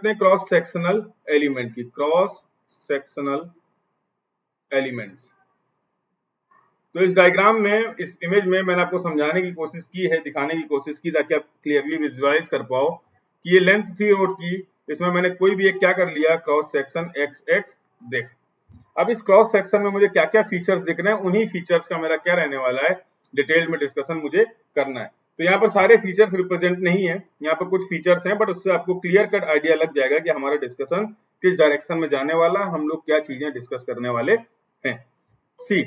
करते हैं cross sectional element की, क्रॉस सेक्शनल एलिमेंट्स। तो इस डायग्राम में, इस इमेज में मैंने आपको समझाने की कोशिश की है, दिखाने की कोशिश की ताकि आप क्लियरली विजुअलाइज कर पाओ कि ये लेंथ थी रोड की, इसमें मैंने कोई भी एक क्या कर लिया, क्रॉस सेक्शन एक्स एक्स देख। अब इस क्रॉस सेक्शन में मुझे क्या क्या फीचर्स दिख रहे हैं, उन्हीं फीचर्स का मेरा क्या रहने वाला है, डिटेल में डिस्कशन मुझे करना है। तो यहाँ पर सारे फीचर्स रिप्रेजेंट नहीं है, यहाँ पर कुछ फीचर्स हैं, बट उससे आपको क्लियर कट आइडिया लग जाएगा कि हमारा डिस्कशन किस डायरेक्शन में जाने वाला, हम लोग क्या चीजें डिस्कस करने वाले हैं। सी,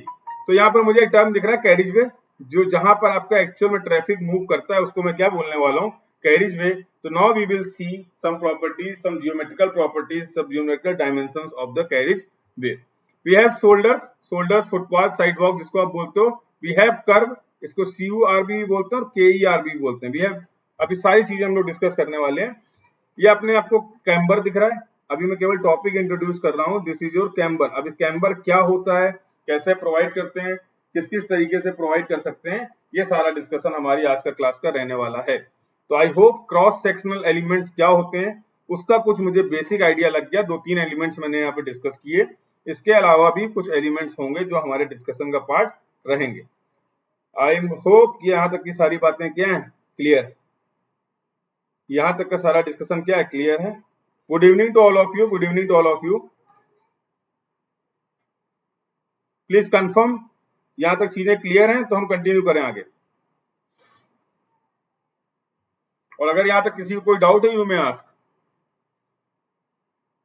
तो यहाँ पर मुझे एक टर्म दिख रहा है कैरिज वे, जो जहां पर आपका एक्चुअल में ट्रैफिक मूव करता है उसको मैं क्या बोलने वाला हूँ, कैरिज वे। तो now we will see some properties, some geometrical properties, सब geometrical dimensions of the carriage way. We have shoulders, shoulders, footpath, sidewalk जिसको आप बोलते हो। वी हैव कर्व, इसको CURV भी बोलते हैं और KERV भी बोलते हैं। वी हैव, अभी सारी चीजें हम लोग डिस्कस करने वाले हैं। ये अपने आपको कैम्बर दिख रहा है, अभी मैं केवल टॉपिक इंट्रोड्यूस कर रहा हूँ। This is your camber. अब इस कैम्बर क्या होता है, कैसे प्रोवाइड करते हैं, किस किस तरीके से प्रोवाइड कर सकते हैं, ये सारा डिस्कशन हमारी आज का क्लास का रहने वाला है। तो I hope cross sectional elements क्या होते हैं उसका कुछ मुझे बेसिक आइडिया लग गया। 2-3 एलिमेंट्स मैंने यहाँ पे डिस्कस किए, इसके अलावा भी कुछ एलिमेंट्स होंगे जो हमारे डिस्कशन का पार्ट रहेंगे। आई होप यहाँ तक की सारी बातें क्या है, क्लियर। यहाँ तक का सारा डिस्कशन क्या है, क्लियर है। Good evening to all of you, good evening to all of you. Please confirm, यहां तक चीजें क्लियर हैं तो हम कंटिन्यू करें आगे। और अगर यहां तक किसी को कोई डाउट है यू में आस्क।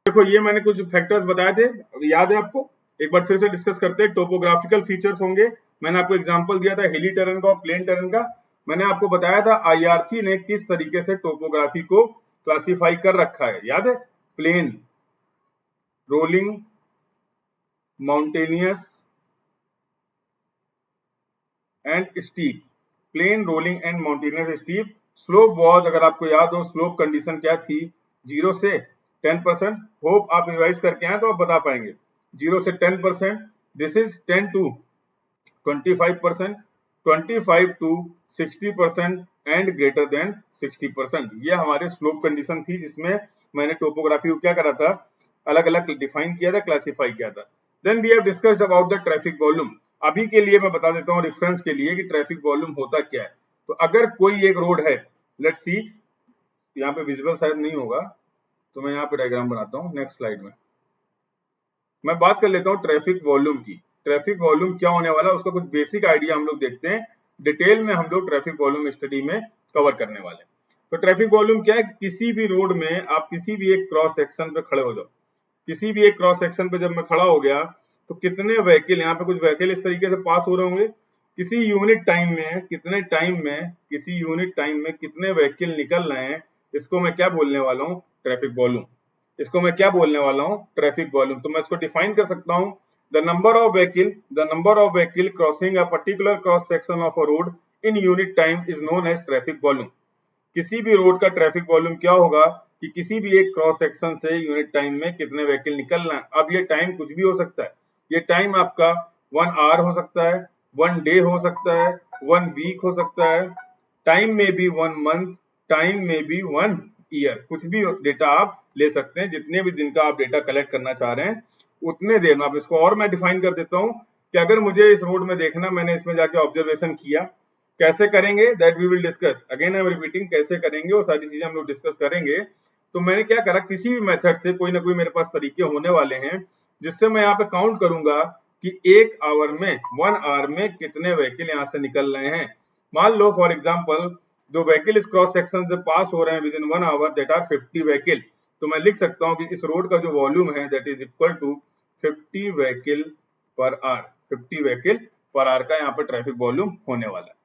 देखो ये मैंने कुछ फैक्टर्स बताए थे, याद है आपको, एक बार फिर से डिस्कस करते हैं। टोपोग्राफिकल फीचर्स होंगे, मैंने आपको एग्जांपल दिया था हिली टेरेन का और प्लेन टेरेन का। मैंने आपको बताया था IRC ने किस तरीके से टोपोग्राफी को क्लासिफाई कर रखा है, याद है, plain, rolling, mountainous and steep. Plain, rolling and mountainous, steep. Slope was, अगर आपको याद हो, स्लोप कंडीशन क्या थी, 0 से 10%। होप आप रिवाइज करके आए तो आप बता पाएंगे। 0 से 10%, this is 10 to 25%, 25 to 60% and greater than 60%। ये हमारे स्लोप कंडीशन थी जिसमें मैंने टोपोग्राफी को क्या करा था, अलग अलग डिफाइन किया था, क्लासिफाई किया था। Then we have discussed about the traffic volume. अभी के लिए मैं बता देता हूँ रेफरेंस के लिए कि ट्रैफिक वॉल्यूम होता क्या है। तो अगर कोई एक रोड है, लेट्स सी, यहाँ पे विजिबल शायद नहीं होगा तो मैं यहाँ पे डायग्राम बनाता हूँ नेक्स्ट स्लाइड में। मैं बात कर लेता हूँ ट्रैफिक वॉल्यूम की। ट्रैफिक वॉल्यूम क्या होने वाला है उसका कुछ बेसिक आइडिया हम लोग देखते हैं, डिटेल में हम लोग ट्रैफिक वॉल्यूम स्टडी में कवर करने वाले हैं। तो ट्रैफिक वॉल्यूम क्या है, किसी भी रोड में आप किसी भी एक क्रॉस सेक्शन पे खड़े हो जाओ, किसी भी एक क्रॉस सेक्शन पे जब मैं खड़ा हो गया तो कितने व्हीकल, यहाँ पे कुछ व्हीकल इस तरीके से पास हो रहे होंगे, किसी यूनिट टाइम में, कितने टाइम में, किसी यूनिट टाइम में कितने व्हीकल निकल रहे हैं, इसको मैं क्या बोलने वाला हूँ, ट्रैफिक वॉल्यूम। इसको मैं क्या बोलने वाला हूँ, ट्रैफिक वॉल्यूम। तो मैं इसको डिफाइन कर सकता हूँ, the number of vehicle crossing a particular cross section of a road in unit time is known as traffic volume. किसी भी रोड का ट्रैफिक वॉल्यूम क्या होगा कि किसी भी एक क्रॉस सेक्शन से यूनिट टाइम में कितने व्हीकल निकलना है। अब ये टाइम कुछ भी हो सकता है, ये टाइम आपका 1 आवर हो सकता है, 1 डे हो सकता है, 1 वीक हो सकता है, टाइम में भी 1 मंथ, टाइम में भी 1 ईयर, कुछ भी डेटा आप ले सकते हैं। जितने भी दिन का आप डेटा कलेक्ट करना चाह रहे हैं उतने देर में आप इसको, और मैं डिफाइन कर देता हूँ कि अगर मुझे इस रोड में देखना, मैंने इसमें जाके ऑब्जर्वेशन किया, कैसे करेंगे that we will discuss, again I am repeating, कैसे करेंगे वो सारी चीजें हम लोग डिस्कस करेंगे। तो मैंने क्या करा, किसी भी मेथड से कोई ना कोई मेरे पास तरीके होने वाले हैं जिससे मैं यहाँ पे काउंट करूंगा कि 1 आवर में, 1 आवर में कितने व्हीकल यहाँ से निकल रहे हैं। मान लो फॉर एग्जाम्पल जो व्हीकल इस क्रॉस सेक्शन से पास हो रहे हैं within 1 hour, that are 50 vehicle. तो मैं लिख सकता हूँ कि इस रोड का जो वॉल्यूम है that is equal to 50 vehicle per hour, 50 vehicle per hour का यहाँ पर ट्रैफिक वॉल्यूम होने वाला है।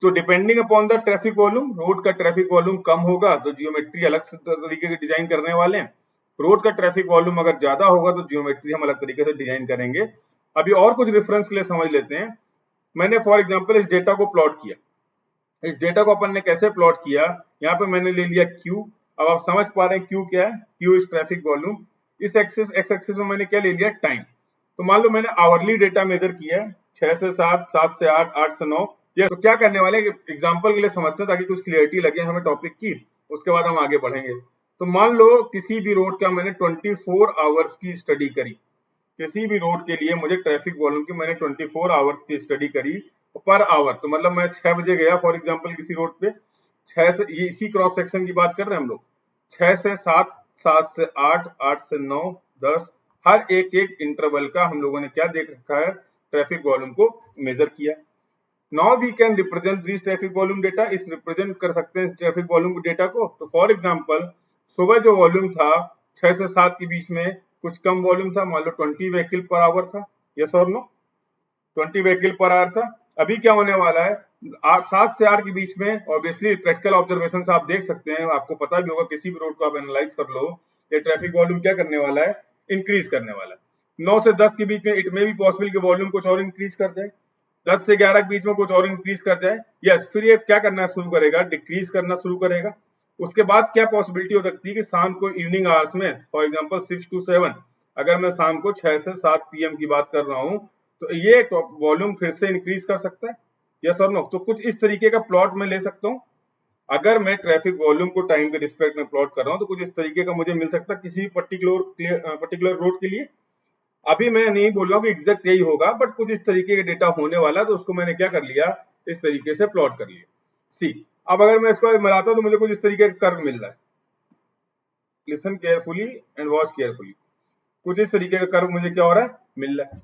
तो depending upon the traffic volume, road का ट्रैफिक वॉल्यूम कम होगा तो जियोमेट्री अलग तरीके की डिजाइन करने वाले हैं, रोड का ट्रैफिक वॉल्यूम अगर ज्यादा होगा तो जियोमेट्री हम अलग तरीके से डिजाइन करेंगे। अभी और कुछ रेफरेंस के लिए समझ लेते हैं। मैंने फॉर एग्जांपल इस डेटा को प्लॉट किया, इस डेटा को अपन ने कैसे प्लॉट किया, यहाँ पे मैंने ले लिया Q। अब आप समझ पा रहे हैं Q क्या है, Q इज ट्रैफिक वॉल्यूम। इस एक्सिस, एक्स एक्सिस में मैंने क्या ले लिया, टाइम। तो मान लो मैंने आवरली डेटा मेजर किया है, 6 से 7, 7 से 8, 8 से 9। ये तो क्या करने वाले एग्जाम्पल के लिए समझते हैं ताकि कुछ क्लियरिटी लगे हमें टॉपिक की, उसके बाद हम आगे बढ़ेंगे। तो मान लो किसी भी रोड का मैंने 24 आवर्स की स्टडी करी, किसी भी रोड के लिए मुझे ट्रैफिक वॉल्यूम की मैंने 24 आवर्स की स्टडी करी पर आवर, तो मतलब मैं 6 बजे गया फॉर एग्जांपल किसी रोड पे, 6 से, ये इसी क्रॉस सेक्शन की बात कर रहे हैं हम लोग, 6 से 7, 7 से 8, 8 से 9, 10, हर एक एक इंटरवल का हम लोगों ने क्या देख रखा है, ट्रैफिक वॉल्यूम को मेजर किया। Now we can represent this traffic volume data, इस रिप्रेजेंट कर सकते हैं ट्रैफिक वॉल्यूम डेटा को। तो फॉर एग्जांपल सुबह जो वॉल्यूम था 6 से 7 के बीच में कुछ कम वॉल्यूम था, मान लो 20 व्हीकल पर आवर था, यस और नो, 20 व्हीकल पर आवर था। अभी क्या होने वाला है, 7 से 8 के बीच में, ऑब्वियसली प्रैक्टिकल ऑब्जर्वेशन से आप देख सकते हैं, आपको पता भी होगा, किसी भी रोड को आप एनालाइज कर लो, ये ट्रैफिक वॉल्यूम क्या करने वाला है, इंक्रीज करने वाला है। 9 से 10 के बीच में इट में भी पॉसिबल कि वॉल्यूम कुछ और इंक्रीज कर जाए, 10 से 11 के बीच में कुछ और इंक्रीज कर जाए, यस, फिर ये क्या करना शुरू करेगा, डिक्रीज करना शुरू करेगा। उसके बाद क्या पॉसिबिलिटी हो सकती है कि शाम को इवनिंग आवर्स में, फॉर एग्जांपल 6 to 7, अगर मैं शाम को 6 से 7 PM की बात कर रहा हूं, तो ये वॉल्यूम फिर से इंक्रीज कर सकता है, यस और नो। तो कुछ इस तरीके का प्लॉट मैं ले सकता हूं, अगर मैं ट्रैफिक वॉल्यूम को टाइम के रिस्पेक्ट में प्लॉट कर रहा हूं, तो कुछ इस तरीके का मुझे मिल सकता है किसी पर्टिकुलर रोड के लिए। अभी मैं नहीं बोल रहा हूँ कि एग्जैक्ट यही होगा, बट कुछ इस तरीके का डेटा होने वाला है, तो उसको मैंने क्या कर लिया, इस तरीके से प्लॉट कर लिया। सी, अब अगर मैं इसको मिलाता हूं तो मुझे कुछ इस तरीके का कर्व मिल रहा है, listen carefully and watch carefully, कुछ इस तरीके का कर्व मुझे क्या हो रहा है, मिल रहा है।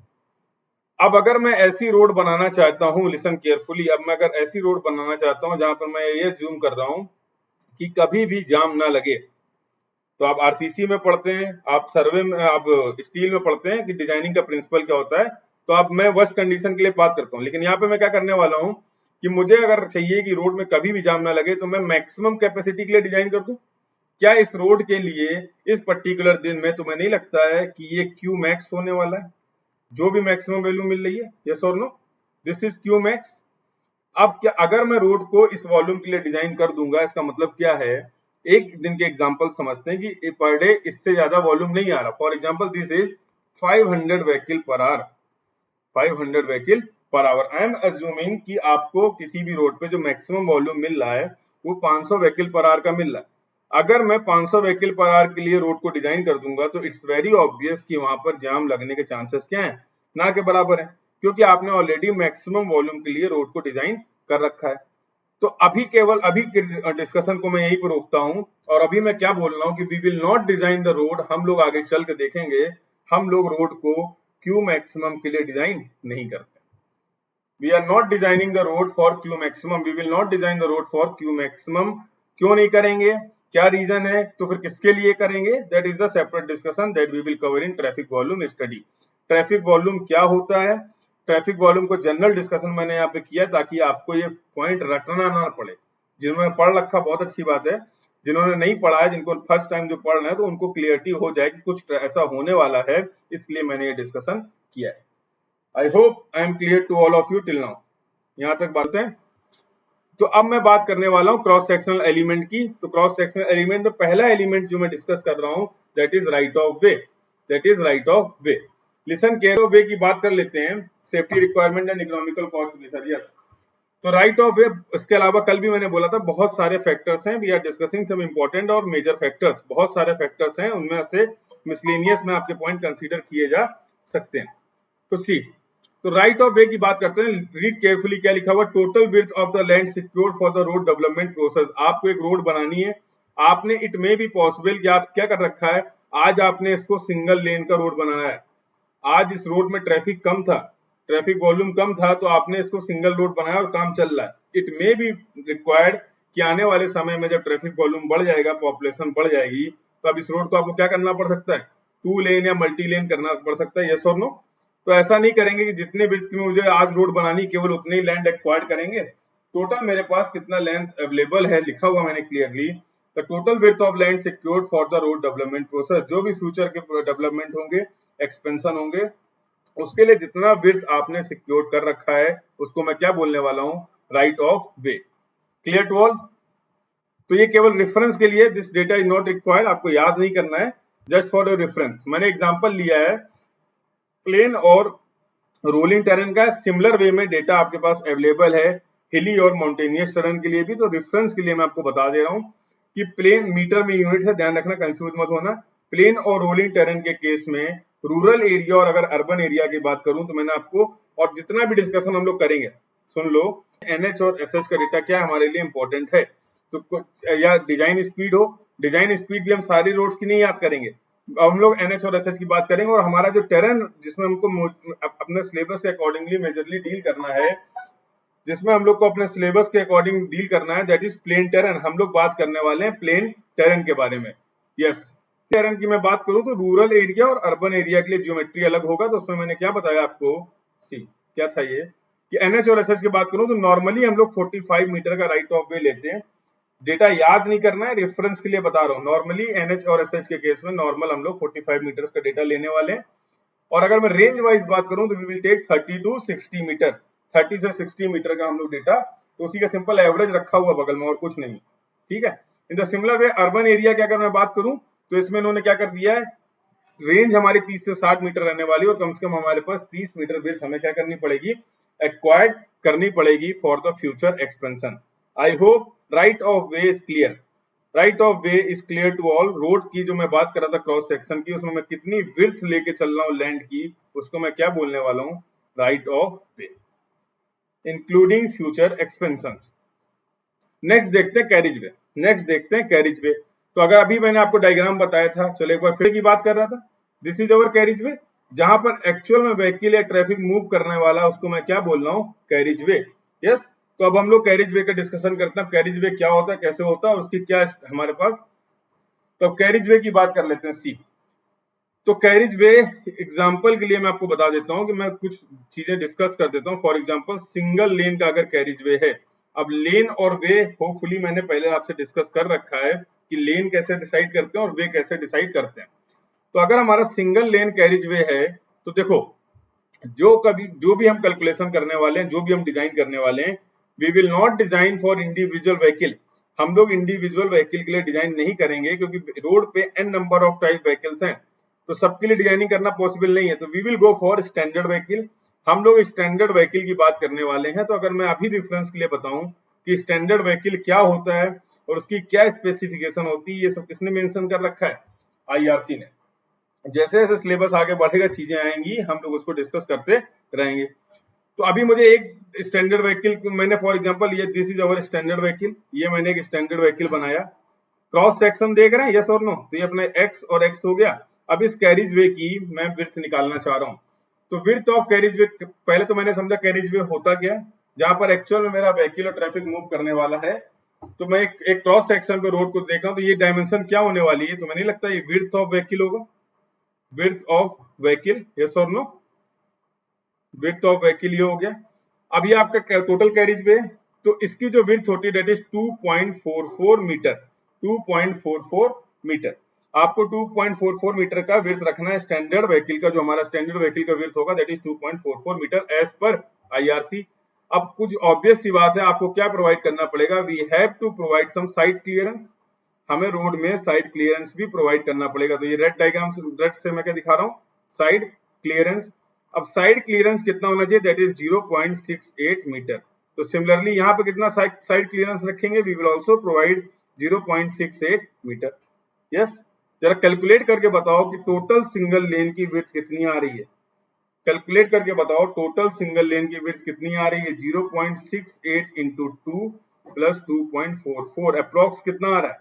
अब अगर मैं ऐसी रोड बनाना चाहता हूं, लिसन केयरफुली, अब मैं अगर ऐसी रोड बनाना चाहता हूं जहां पर मैं ये जूम कर रहा हूं कि कभी भी जाम ना लगे, तो आप आरसीसी में पढ़ते हैं, आप सर्वे में, आप स्टील में पढ़ते हैं कि डिजाइनिंग का प्रिंसिपल क्या होता है। तो अब मैं वर्स्ट कंडीशन के लिए बात करता हूं, लेकिन यहाँ पे मैं क्या करने वाला हूं कि मुझे अगर चाहिए कि रोड में कभी भी जाम ना लगे, तो मैं मैक्सिमम कैपेसिटी के लिए डिजाइन कर दूं। क्या इस रोड के लिए इस पर्टिकुलर दिन में तुम्हें नहीं लगता है कि ये क्यू मैक्स होने वाला है, जो भी मैक्सिमम वैल्यू मिल रही है, यस और no, this is Q max. अब क्या अगर मैं रोड को इस वॉल्यूम के लिए डिजाइन कर दूंगा, इसका मतलब क्या है, एक दिन के एग्जांपल समझते हैं कि पर डे इससे ज्यादा वॉल्यूम नहीं आ रहा। For example this is 500 vehicle per our, 500 vehicle per our. I am assuming कि आपको किसी भी रोड पे जो मैक्सिमम वॉल्यूम मिल रहा है वो 500 व्हीकल पर आवर का मिल रहा है। अगर मैं 500 व्हीकल पर आवर के लिए रोड को डिजाइन कर दूंगा, तो इट्स वेरी ऑब्वियस कि वहां पर जाम लगने के चांसेस क्या है, ना के बराबर है, क्योंकि आपने ऑलरेडी मैक्सिमम वॉल्यूम के लिए रोड को डिजाइन कर रखा है। तो अभी केवल अभी के डिस्कशन को मैं यहीं पर रोकता हूं, और अभी मैं क्या बोल रहा हूं कि we will not design the road, हम लोग आगे चल के देखेंगे, हम लोग रोड को क्यू मैक्सिमम के लिए डिजाइन नहीं करते। We are not designing the road for Q maximum, we will not design the road for Q maximum. क्यों नहीं करेंगे, क्या रीजन है, तो फिर किसके लिए करेंगे, that is the separate discussion that we will cover in traffic volume study. Traffic volume क्या होता है, ट्रैफिक वॉल्यूम को जनरल डिस्कशन मैंने यहाँ पे किया ताकि आपको ये पॉइंट रटना ना पड़े। जिन्होंने पढ़ रखा बहुत अच्छी बात है, जिन्होंने नहीं पढ़ा है, जिनको फर्स्ट टाइम जो पढ़ रहे हैं, तो उनको क्लियरिटी हो जाए कि कुछ ऐसा होने वाला है, इसलिए मैंने ये डिस्कशन किया है। I hope I am clear to all of you till now, यहाँ तक बात है। तो अब मैं बात करने वाला हूँ क्रॉस सेक्शनल एलिमेंट की। तो क्रॉस सेक्शनल एलिमेंट में पहला एलिमेंट जो मैं डिस्कस कर रहा हूँ, that is right of way, that is right of way. Listen care of way की बात कर लेते हैं, safety requirement and economical cost major, yes. तो राइट ऑफ वे, इसके अलावा कल भी मैंने बोला था बहुत सारे फैक्टर्स हैं, we are discussing some important और मेजर फैक्टर्स, बहुत सारे फैक्टर्स हैं, उनमें से मिसलेनियस में आपके पॉइंट कंसीडर किए जा सकते हैं। तो सी, तो राइट ऑफ वे की बात करते हैं, रीड केयरफुली क्या लिखा हुआ, total width of the land secured for the road development process. आपको एक रोड बनानी है, आपने, इट मे बी पॉसिबल कि आप क्या कर रखा है, आज आपने इसको सिंगल लेन का रोड बनाया है, आज इस रोड में ट्रैफिक कम था, ट्रैफिक वॉल्यूम कम था, तो आपने इसको सिंगल रोड बनाया और काम चल रहा है। इट मे बी रिक्वायर्ड कि आने वाले समय में जब ट्रैफिक वॉल्यूम बढ़ जाएगा, पॉपुलेशन बढ़ जाएगी, तो अब इस रोड को आपको क्या करना पड़ सकता है, 2 लेन या मल्टी लेन करना पड़ सकता है, यस और नो। तो ऐसा नहीं करेंगे कि जितने विड्थ में मुझे आज रोड बनानी केवल उतने ही लैंड एक्वायर्ड करेंगे। टोटल मेरे पास कितना लैंड अवेलेबल है लिखा हुआ मैंने clearly, the total width of land secured for the road development process. जो भी फ्यूचर के डेवलपमेंट होंगे, एक्सपेंशन होंगे, उसके लिए जितना विड्थ आपने सिक्योर कर रखा है, उसको मैं क्या बोलने वाला हूं, right of way. Clear to all. तो ये केवल रेफरेंस के लिए, this data is not required, आपको याद नहीं करना है, जस्ट फॉर योर रेफरेंस। मैंने एग्जांपल लिया है प्लेन और रोलिंग टेरेन का, सिमिलर वे में डेटा आपके पास अवेलेबल है हिली और माउंटेनियस टेरेन के लिए भी, तो रेफरेंस के लिए मैं आपको बता दे रहा हूं। कि प्लेन मीटर में यूनिट है, ध्यान रखना, कंफ्यूज मत होना। प्लेन और रोलिंग टेरेन के केस में रूरल एरिया और अगर अर्बन एरिया की बात करूं तो मैंने आपको, और जितना भी डिस्कशन हम लोग करेंगे सुन लो, एनएच और एसएच का डेटा क्या हमारे लिए इंपॉर्टेंट है। तो या डिजाइन स्पीड हो, डिजाइन स्पीड भी हम सारी रोड्स की नहीं याद करेंगे, अब हम लोग एनएच और एसएच की बात करेंगे। और हमारा जो टेरेन जिसमें हमको अपने सिलेबस के अकॉर्डिंगली मेजरली डील करना है, जिसमें हम लोग को अपने सिलेबस के अकॉर्डिंग डील करना है, दैट इज प्लेन टेरेन। हम लोग बात करने वाले हैं प्लेन टेरेन के बारे में। यस, टेरेन की मैं बात करूं तो रूरल एरिया और अर्बन एरिया के लिए ज्योमेट्री अलग होगा। तो उसमें मैंने क्या बताया आपको, सी क्या था ये, कि एनएच और एसएच की बात करूं तो नॉर्मली हम लोग 45 मीटर का राइट ऑफ वे लेते हैं। डेटा याद नहीं करना है, रेफरेंस के लिए बता रहा हूं। नॉर्मली एनएच और एसएच के केस में नॉर्मल हम लोग 45 मीटर का डेटा लेने वाले हैं। और अगर मैं रेंज वाइज बात करूं तो we will take 30 to 60 metre, 30 से 60 मीटर का हम लोग डेटा, तो उसी का सिंपल एवरेज रखा हुआ बगल में और कुछ नहीं, ठीक है। In the similar way urban area की अगर मैं बात करूं तो इसमें इन्होंने क्या कर दिया है, रेंज हमारी 30 से 60 मीटर रहने वाली है और कम से कम हमारे पास 30 मीटर विड्थ हमें क्या करनी पड़ेगी, एक्वायर्ड करनी पड़ेगी for the future expansion. I hope right of way is clear, right of way is clear to all. Road की जो मैं बात कर रहा था क्रॉस सेक्शन की, उसमें मैं कितनी विड्थ लेके चल रहा हूँ लैंड की, उसको मैं क्या बोलने वाला हूँ, right of way, including future expansion. Next देखते हैं कैरिज वे, नेक्स्ट देखते हैं कैरिज वे। तो अगर अभी मैंने आपको डायग्राम बताया था, चलो एक बार फिर की बात कर रहा था, दिस इज अवर कैरिज वे, जहां पर एक्चुअल में व्हीकल या ट्रैफिक मूव करने वाला, उसको मैं क्या बोल रहा हूँ, कैरिज वे। यस, तो अब हम लोग कैरिज वे का डिस्कशन करते हैं, कैरिज वे क्या होता है, कैसे होता है, उसकी क्या हमारे पास। तो कैरिज वे की बात कर लेते हैं, सी। तो कैरिज वे एग्जांपल के लिए मैं आपको बता देता हूं कि मैं कुछ चीजें डिस्कस कर देता हूं। फॉर एग्जांपल सिंगल लेन का अगर कैरिज वे है, अब लेन और वे होपफुली मैंने पहले आपसे डिस्कस कर रखा है कि लेन कैसे डिसाइड करते हैं और वे कैसे डिसाइड करते हैं। तो अगर हमारा सिंगल लेन कैरिज वे है तो देखो, जो भी हम कैलकुलेशन करने वाले हैं, जो भी हम डिजाइन करने वाले हैं, we will not design for individual vehicle. हम लोग इंडिविजुअल व्हीकल के लिए डिजाइन नहीं करेंगे, क्योंकि रोड पे n number of type vehicles हैं, तो सबके लिए डिजाइनिंग करना पॉसिबल नहीं है। तो we will go for standard vehicle. हम लोग स्टैंडर्ड व्हीकल की बात करने वाले हैं। तो अगर मैं अभी रेफरेंस के लिए बताऊं कि स्टैंडर्ड व्हीकल क्या होता है और उसकी क्या स्पेसिफिकेशन होती है, ये सब किसने मेंशन कर रखा है, आईआरसी ने। जैसे जैसे सिलेबस आगे बढ़ेगा, चीजें आएंगी, हम लोग उसको डिस्कस करते रहेंगे। तो अभी मुझे एक स्टैंडर्ड व्हीकल, मैंने फॉर एग्जांपल ये this is our standard vehicle, ये मैंने एक स्टैंडर्ड व्हीकल बनाया। क्रॉस सेक्शन देख रहे हैं, यस और नो, तो ये अपने एक्स और एक्स हो गया। अब इस कैरिज वे की मैं विड्थ निकालना चाह रहा हूँ। तो विड्थ ऑफ कैरिज वे, पहले तो मैंने समझा कैरिज वे होता क्या है, जहां पर एक्चुअल में मेरा व्हीकल और ट्रैफिक मूव करने वाला है। तो मैं एक क्रॉस सेक्शन पे रोड को देख रहा हूँ, तो ये डायमेंशन क्या होने वाली है, तो मैंने लगता है ये विड्थ ऑफ व्हीकल होगा, विड्थ ऑफ व्हीकल, यस और नो, विड्थ ऑफ व्हीकल ये हो गया। अब ये आपका टोटल कैरिज वे, तो इसकी जो विड्थ होती है दैट इज 2.44 मीटर, 2.44 मीटर। आपको 2.44 मीटर का विड्थ रखना है स्टैंडर्ड व्हीकल का, जो हमारा स्टैंडर्ड व्हीकल का विड्थ होगा दैट इज 2.44 मीटर एज पर आईआरसी। अब कुछ ऑब्वियस सी बात है, आपको क्या प्रोवाइड करना पड़ेगा, we have to provide some side clearance, हमें रोड में साइड क्लियरेंस भी प्रोवाइड करना पड़ेगा। तो ये रेड डायग्राम, रेड से मैं क्या दिखा रहा हूँ, साइड क्लियरेंस। अब साइड क्लियरेंस कितना होना चाहिए, दैट इज 0.68 मीटर। तो सिमिलरली यहाँ पे कितना साइड क्लियरेंस रखेंगे, we will also provide 0.68 metre. Yes, जरा कैलकुलेट करके बताओ कि टोटल सिंगल लेन की विड्थ कितनी आ रही है, कैलकुलेट करके बताओ टोटल सिंगल लेन की विड्थ कितनी आ रही है। 0.68 इंटू 2 प्लस 2.44, अप्रोक्स कितना आ रहा है,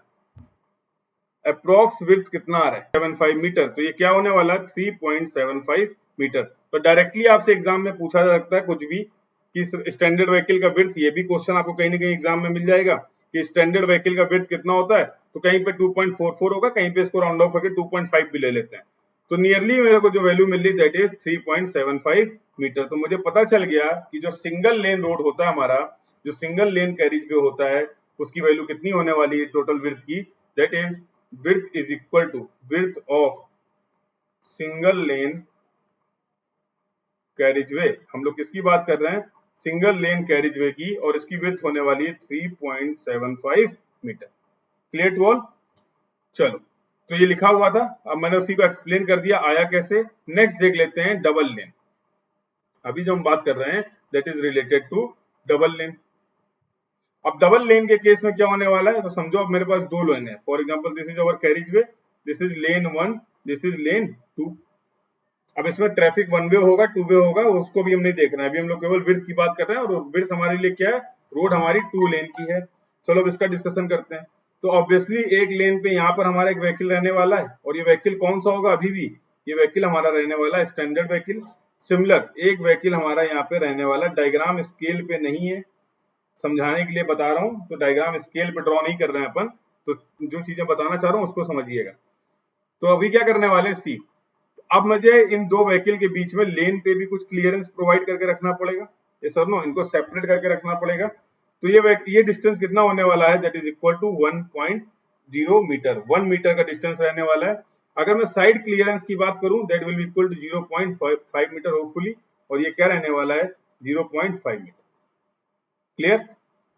अप्रोक्स विड्थ कितना आ रहा है, 75 मीटर। तो ये क्या होने वाला है, 3.75 मीटर। तो डायरेक्टली आपसे एग्जाम में पूछा जा सकता है कुछ भी कि स्टैंडर्ड व्हीकल का विड्थ, ये भी क्वेश्चन आपको कहीं ना कहीं एग्जाम में मिल जाएगा कि स्टैंडर्ड व्हीकल का विड्थ कितना होता है। तो कहीं पे 2.44 होगा, कहीं पे इसको राउंड ऑफ करके 2.5 भी ले लेते हैं। तो नियरली मेरे को जो वैल्यू मिल रही दैट इज 3.75 मीटर। तो मुझे पता चल गया कि जो सिंगल लेन रोड होता है हमारा, जो सिंगल लेन कैरिज वे होता है, उसकी वैल्यू कितनी होने वाली है टोटल विड्थ की, that is width is equal to width of single lane carriage way। हम लोग किसकी बात कर रहे हैं, सिंगल लेन कैरिज वे की, और इसकी विड्थ होने वाली है 3.75 मीटर। Clear to all. चलो, तो ये लिखा हुआ था, अब मैंने उसी को एक्सप्लेन कर दिया, आया कैसे। नेक्स्ट देख लेते हैं डबल लेन। अभी जो हम बात कर रहे हैं that is related to double lane. अब डबल लेन के केस में क्या होने वाला है, तो समझो अब मेरे पास दो लेन है, for example this is our carriage way, this is lane 1, this is lane 2। अब इसमें ट्रैफिक वन वे होगा, टू वे होगा, उसको भी हम नहीं देखना है, अभी हम लोग केवल विड्थ की बात कर रहे हैं, और विड्थ हमारे लिए क्या है, रोड हमारी 2 लेन की है। चलो अब इसका डिस्कशन करते हैं। तो ऑब्वियसली एक लेन पे यहाँ पर हमारा एक व्हीकल रहने वाला है, और ये व्हीकल कौन सा होगा, अभी भी ये व्हीकल हमारा रहने वाला है स्टैंडर्ड व्हीकल। सिमिलर एक व्हीकल हमारा यहाँ पे रहने वाला, डायग्राम स्केल पे नहीं है, समझाने के लिए बता रहा हूँ, तो डायग्राम स्केल पे ड्रॉ नहीं कर रहे हैं अपन, तो जो चीजें बताना चाह रहा हूँ उसको समझिएगा। तो अभी क्या करने वाले हैं, सी अब मुझे इन दो व्हीकल के बीच में लेन पे भी कुछ क्लियरेंस प्रोवाइड करके रखना पड़ेगा, ये सर नो, इनको सेपरेट करके रखना पड़ेगा। तो ये डिस्टेंस कितना होने वाला है, that is equal to 1.0 metre, 1 metre का डिस्टेंस रहने वाला है। अगर मैं साइड क्लियरेंस की बात करूं, that will be equal to 0.5 metre hopefully, और ये क्या रहने वाला है, 0.5 मीटर। क्लियर।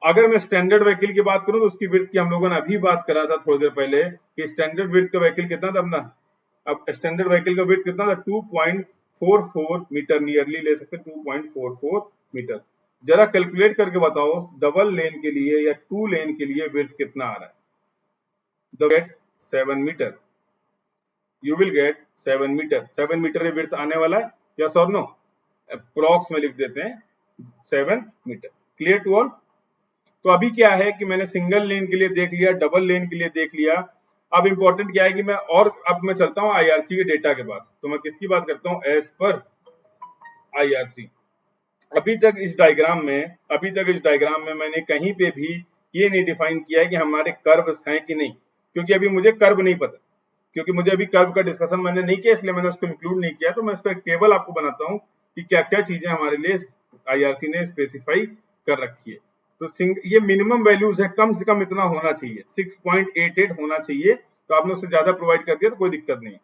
अगर मैं स्टैंडर्ड व्हीकल की बात करूं, तो उसकी विड्थ की हम लोगों ने अभी बात करा था थोड़ी देर पहले कि स्टैंडर्ड विड्थ का व्हीकल कितना था अपना, अब स्टैंडर्ड व्हीकल का विड्थ कितना था, 2.44 मीटर, नियरली ले सकते 2.44 मीटर। जरा कैलकुलेट करके बताओ डबल लेन के लिए या 2 लेन के लिए विड्थ कितना आ रहा है, the get 7 metre, you will get 7 metre, 7 metre ये विड्थ आने वाला है, यस और नो, अप्रॉक्स में लिख देते हैं 7 मीटर। Clear to all. तो अभी क्या है कि मैंने सिंगल लेन के लिए देख लिया, डबल लेन के लिए देख लिया। अब इंपॉर्टेंट क्या है कि मैं और अब मैं चलता हूं आईआरसी के डेटा के पास, तो मैं किसकी बात करता हूं, एज पर आईआरसी। अभी तक इस डायग्राम में मैंने कहीं पे भी ये नहीं डिफाइन किया है कि हमारे कर्व हैं कि नहीं, क्योंकि अभी मुझे कर्व नहीं पता, क्योंकि मुझे अभी कर्व का डिस्कशन मैंने नहीं किया, इसलिए मैंने उसको इंक्लूड नहीं किया। तो मैं इसका एक टेबल आपको बनाता हूँ कि क्या क्या चीजें हमारे लिए आईआरसी ने स्पेसिफाई कर रखी है। तो ये मिनिमम वैल्यूज है, कम से कम इतना होना चाहिए, 6.88 होना चाहिए। तो आपने उससे ज्यादा प्रोवाइड कर दिया तो कोई दिक्कत नहीं है।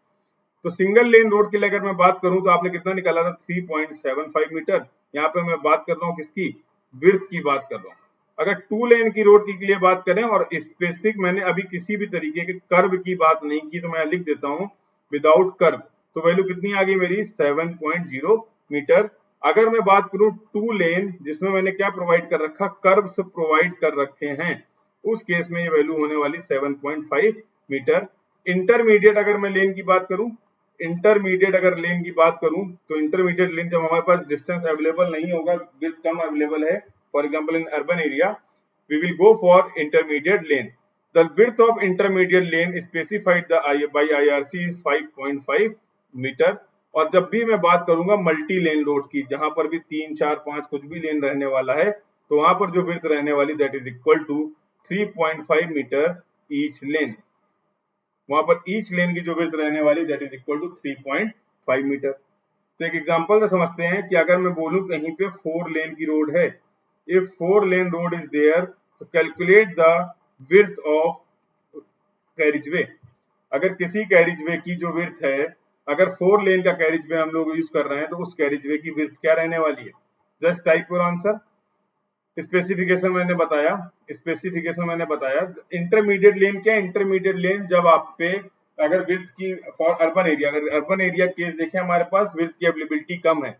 तो सिंगल लेन रोड के लिए अगर मैं बात करूं, तो आपने कितना निकाला था, 3.75 मीटर। यहाँ पे मैं बात कर रहा हूँ किसकी, विड्थ की बात कर रहा हूँ। अगर 2 लेन की रोड के लिए बात करें, और स्पेसिफिक मैंने अभी किसी भी तरीके के कर्व की बात नहीं की, तो मैं लिख देता हूँ विदाउट कर्व, तो वैल्यू कितनी आ गई मेरी, 7.0 मीटर। अगर मैं बात करूं 2 लेन जिसमें मैंने क्या प्रोवाइड कर रखा, कर्व्स प्रोवाइड कर रखे हैं, उस केस में ये वैल्यू होने वाली 7.5 मीटर। इंटरमीडिएट अगर मैं लेन की बात करूं, तो इंटरमीडिएट लेन जब हमारे पास डिस्टेंस अवेलेबल नहीं होगा, विड्थ कम अवेलेबल है, for example in urban area, we will go for intermediate lane. The width of intermediate lane specified by IRC is 5.5 metre. और जब भी मैं बात करूंगा मल्टी लेन रोड की, जहां पर भी 3, 4, 5 कुछ भी लेन रहने वाला है, तो वहां पर जो विड्थ रहने वाली, that is equal to 3.5 metre each lane. वहां पर ईच लेन की जो विड्थ रहने वाली, that is equal to 3.5 metre. तो एक एग्जांपल से समझते हैं कि अगर मैं बोलूं कहीं पे 4 लेन की रोड है, if 4 lane road is there, तो calculate the width of carriage way. अगर किसी कैरिज वे की जो विड्थ है, अगर 4 लेन का कैरिज वे हम लोग यूज कर रहे हैं, तो उस कैरिज वे की विड्थ क्या रहने वाली है, just type your answer. Specification मैंने बताया। इंटरमीडिएट लेन क्या है, इंटरमीडिएट लेन जब आप पे अगर विड्थ की फॉर अर्बन एरिया, अगर अर्बन एरिया केस देखें हमारे पास विड्थ की अवेलेबिलिटी कम है,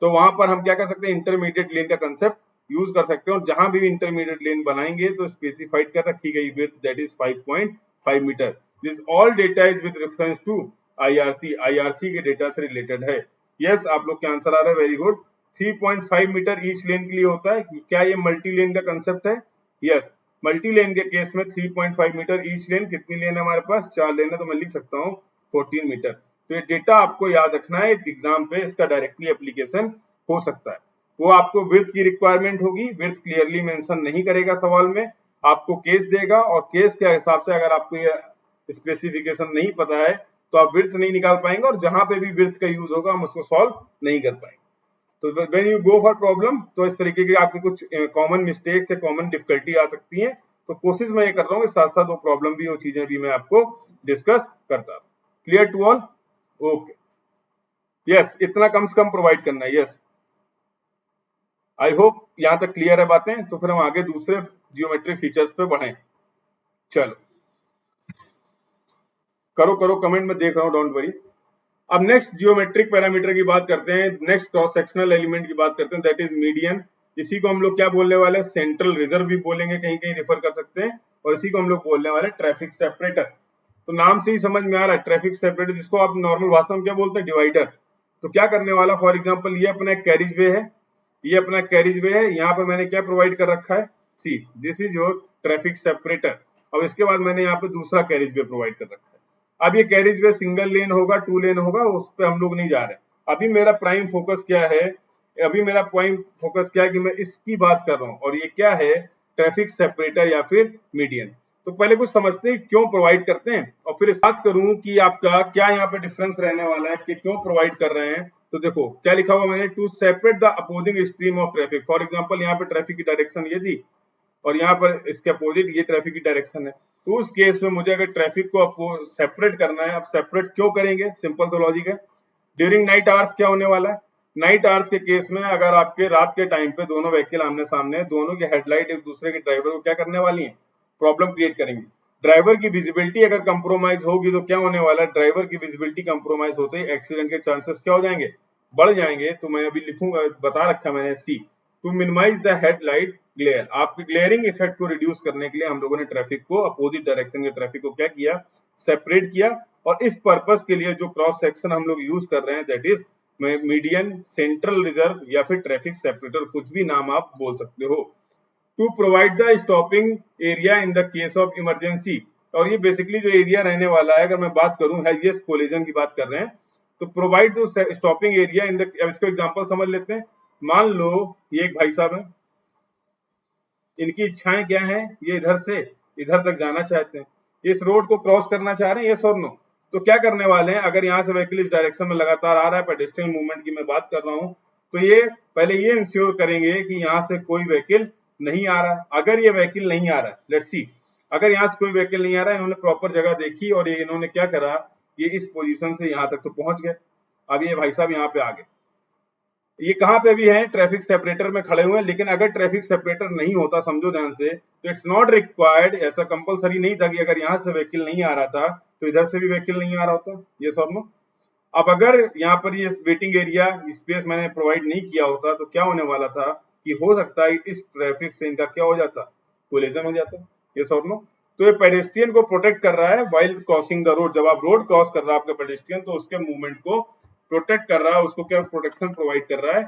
तो वहां पर हम क्या कर सकते हैं, इंटरमीडिएट लेन का कंसेप्ट यूज कर सकते हैं। और जहां भी इंटरमीडिएट लेन बनाएंगे तो स्पेसिफाइड कर रखी गई width, that is 5.5 metre. This all data is with reference to IRC के डेटा से रिलेटेड है। यस, आप लोग के आंसर आ रहा है, very good. 3.5 metre each lane के लिए होता है। क्या ये मल्टी लेन का कंसेप्ट है? यस, मल्टी लेन के केस में 3.5 मीटर ईच लेन। कितनी लेन है हमारे पास, 4 लेन है, तो मैं लिख सकता हूँ 14 मीटर। तो ये डेटा आपको याद रखना है, एग्जाम पे इसका डायरेक्टली एप्लीकेशन हो सकता है। वो आपको विड्थ की रिक्वायरमेंट होगी, विड्थ क्लियरली मेंशन नहीं करेगा सवाल में, आपको केस देगा, और केस के हिसाब से अगर आपको ये स्पेसिफिकेशन नहीं पता है, तो आप विड्थ नहीं निकाल पाएंगे, और जहां पे भी विड्थ का यूज होगा हम उसको सॉल्व नहीं कर पाएंगे। तो when you go for problem, तो इस तरीके की आपकी कुछ कॉमन मिस्टेक्स या कॉमन डिफिकल्टी आ सकती है। तो कोशिश मैं ये कर रहा हूँ साथ साथ वो प्रॉब्लम भी, वो चीजें भी मैं आपको डिस्कस करता हूँ। Clear to all? Okay, yes, इतना कम से कम प्रोवाइड करना है। यस, आई होप यहां तक क्लियर है बातें। तो फिर हम आगे दूसरे जियोमेट्रिक फीचर्स पे बढ़ें। चलो करो करो कमेंट में देख रहा हूँ, डोंट वरी। अब नेक्स्ट जियोमेट्रिक पैरामीटर की बात करते हैं, नेक्स्ट क्रॉस सेक्शनल एलिमेंट की बात करते हैं, दैट इज मीडियन इसी को हम लोग क्या बोलने वाले हैं, सेंट्रल रिजर्व भी बोलेंगे, कहीं कहीं रेफर कर सकते हैं, और इसी को हम लोग बोलने वाले ट्रैफिक सेपरेटर। तो नाम से ही समझ में आ रहा है ट्रैफिक सेपरेटर, जिसको आप नॉर्मल भाषा में क्या बोलते हैं, डिवाइडर। तो क्या करने वाला, फॉर एग्जाम्पल ये अपना एक कैरिज वे है, ये अपना कैरिज वे है, यहाँ पर मैंने क्या प्रोवाइड कर रखा है, see, this is your traffic separator. अब इसके बाद मैंने यहाँ पे दूसरा कैरिज वे प्रोवाइड कर रखा है। अब ये कैरिज वे सिंगल लेन होगा, 2 लेन होगा, उस पर हम लोग नहीं जा रहे। अभी मेरा प्राइम फोकस क्या है, अभी मेरा पॉइंट फोकस क्या है कि मैं इसकी बात कर रहा हूँ, और ये क्या है, ट्रैफिक सेपरेटर या फिर मीडियन। तो पहले कुछ समझते हैं क्यों प्रोवाइड करते हैं, और फिर बात करूं कि आपका क्या यहाँ पे डिफरेंस रहने वाला है कि क्यों प्रोवाइड कर रहे हैं। तो देखो क्या लिखा हुआ मैंने, to separate the opposing stream of traffic. For example यहाँ पे ट्रैफिक की डायरेक्शन ये थी, और यहाँ पर इसके अपोजिट ये ट्रैफिक की डायरेक्शन है। तो उस केस में मुझे अगर ट्रैफिक को आपको सेपरेट करना है, अब सेपरेट क्यों करेंगे, सिंपल सा लॉजिक है। ड्यूरिंग नाइट आवर्स क्या होने वाला है, नाइट आवर्स के केस में अगर आपके रात के टाइम पे दोनों व्हीकल आमने सामने, दोनों की हेडलाइट एक दूसरे के ड्राइवर को क्या करने वाली है, प्रॉब्लम क्रिएट करेंगे। ड्राइवर की विजिबिलिटी अगर कंप्रोमाइज होगी तो क्या होने वाला है, ड्राइवर की विजिबिलिटी कंप्रोमाइज होते ही एक्सीडेंट के चांसेस क्या हो जाएंगे, बढ़ जाएंगे। तो मैं अभी लिखूंगा, बता रखा मैंने, see, to minimise the headlight glare. आपके ग्लेयरिंग इफेक्ट को रिड्यूस करने के लिए हम लोगों ने ट्रैफिक को, अपोजिट डायरेक्शन के ट्रैफिक को क्या किया, सेपरेट किया। और इस पर्पस के लिए जो क्रॉस सेक्शन हम लोग यूज कर रहे हैं, that is median, central reserve या फिर ट्रैफिक सेपरेटर, कुछ भी नाम आप बोल सकते हो। To provide the stopping area in the case of emergency. और ये बेसिकली जो एरिया रहने वाला है, अगर मैं बात करूं हेवियस्ट कोलिजन की बात कर रहे हैं, तो प्रोवाइड दो स्टॉपिंग एरिया इन द, इसको एग्जांपल समझ लेते हैं। मान लो ये एक भाई साहब है, इनकी इच्छाएं क्या हैं, ये इधर से इधर तक जाना चाहते हैं, इस रोड को क्रॉस करना चाह रहे हैं, यस और नो। तो क्या करने वाले हैं, अगर यहाँ से व्हीकल इस डायरेक्शन में लगातार आ रहा है, पेडेस्ट्रियन मूवमेंट की मैं बात कर रहा हूँ, तो ये पहले ये इंश्योर करेंगे कि यहाँ से कोई व्हीकल नहीं आ रहा। अगर ये व्हीकल नहीं आ रहा है, लेट्स सी, अगर यहाँ से कोई व्हीकल नहीं आ रहा है, इन्होंने प्रॉपर जगह देखी और ये इन्होंने क्या करा, ये इस पोजीशन से यहाँ तक तो पहुंच गए। अब ये भाई साहब यहाँ पे आ गए, ये कहाँ पे भी है, ट्रैफिक सेपरेटर में खड़े हुए हैं। लेकिन अगर ट्रैफिक सेपरेटर नहीं होता, समझो ध्यान से, तो इट्स नॉट रिक्वायर्ड, ऐसा कंपलसरी नहीं था कि अगर यहाँ से व्हीकल नहीं आ रहा था तो इधर से भी व्हीकल नहीं आ रहा होता, ये सब नो। अब अगर यहाँ पर ये वेटिंग एरिया स्पेस मैंने प्रोवाइड नहीं किया होता, तो क्या होने वाला था कि हो सकता है इस ट्रैफिक से इनका क्या हो जाता, कोलिजन हो जाता, ये सब नो। तो ये पेडेस्ट्रियन को प्रोटेक्ट कर रहा है वाइल क्रॉसिंग द रोड। जब आप रोड क्रॉस कर रहा है आपका पेडेस्ट्रियन, तो उसके मूवमेंट को प्रोटेक्ट कर रहा है, उसको क्या प्रोटेक्शन प्रोवाइड कर रहा है।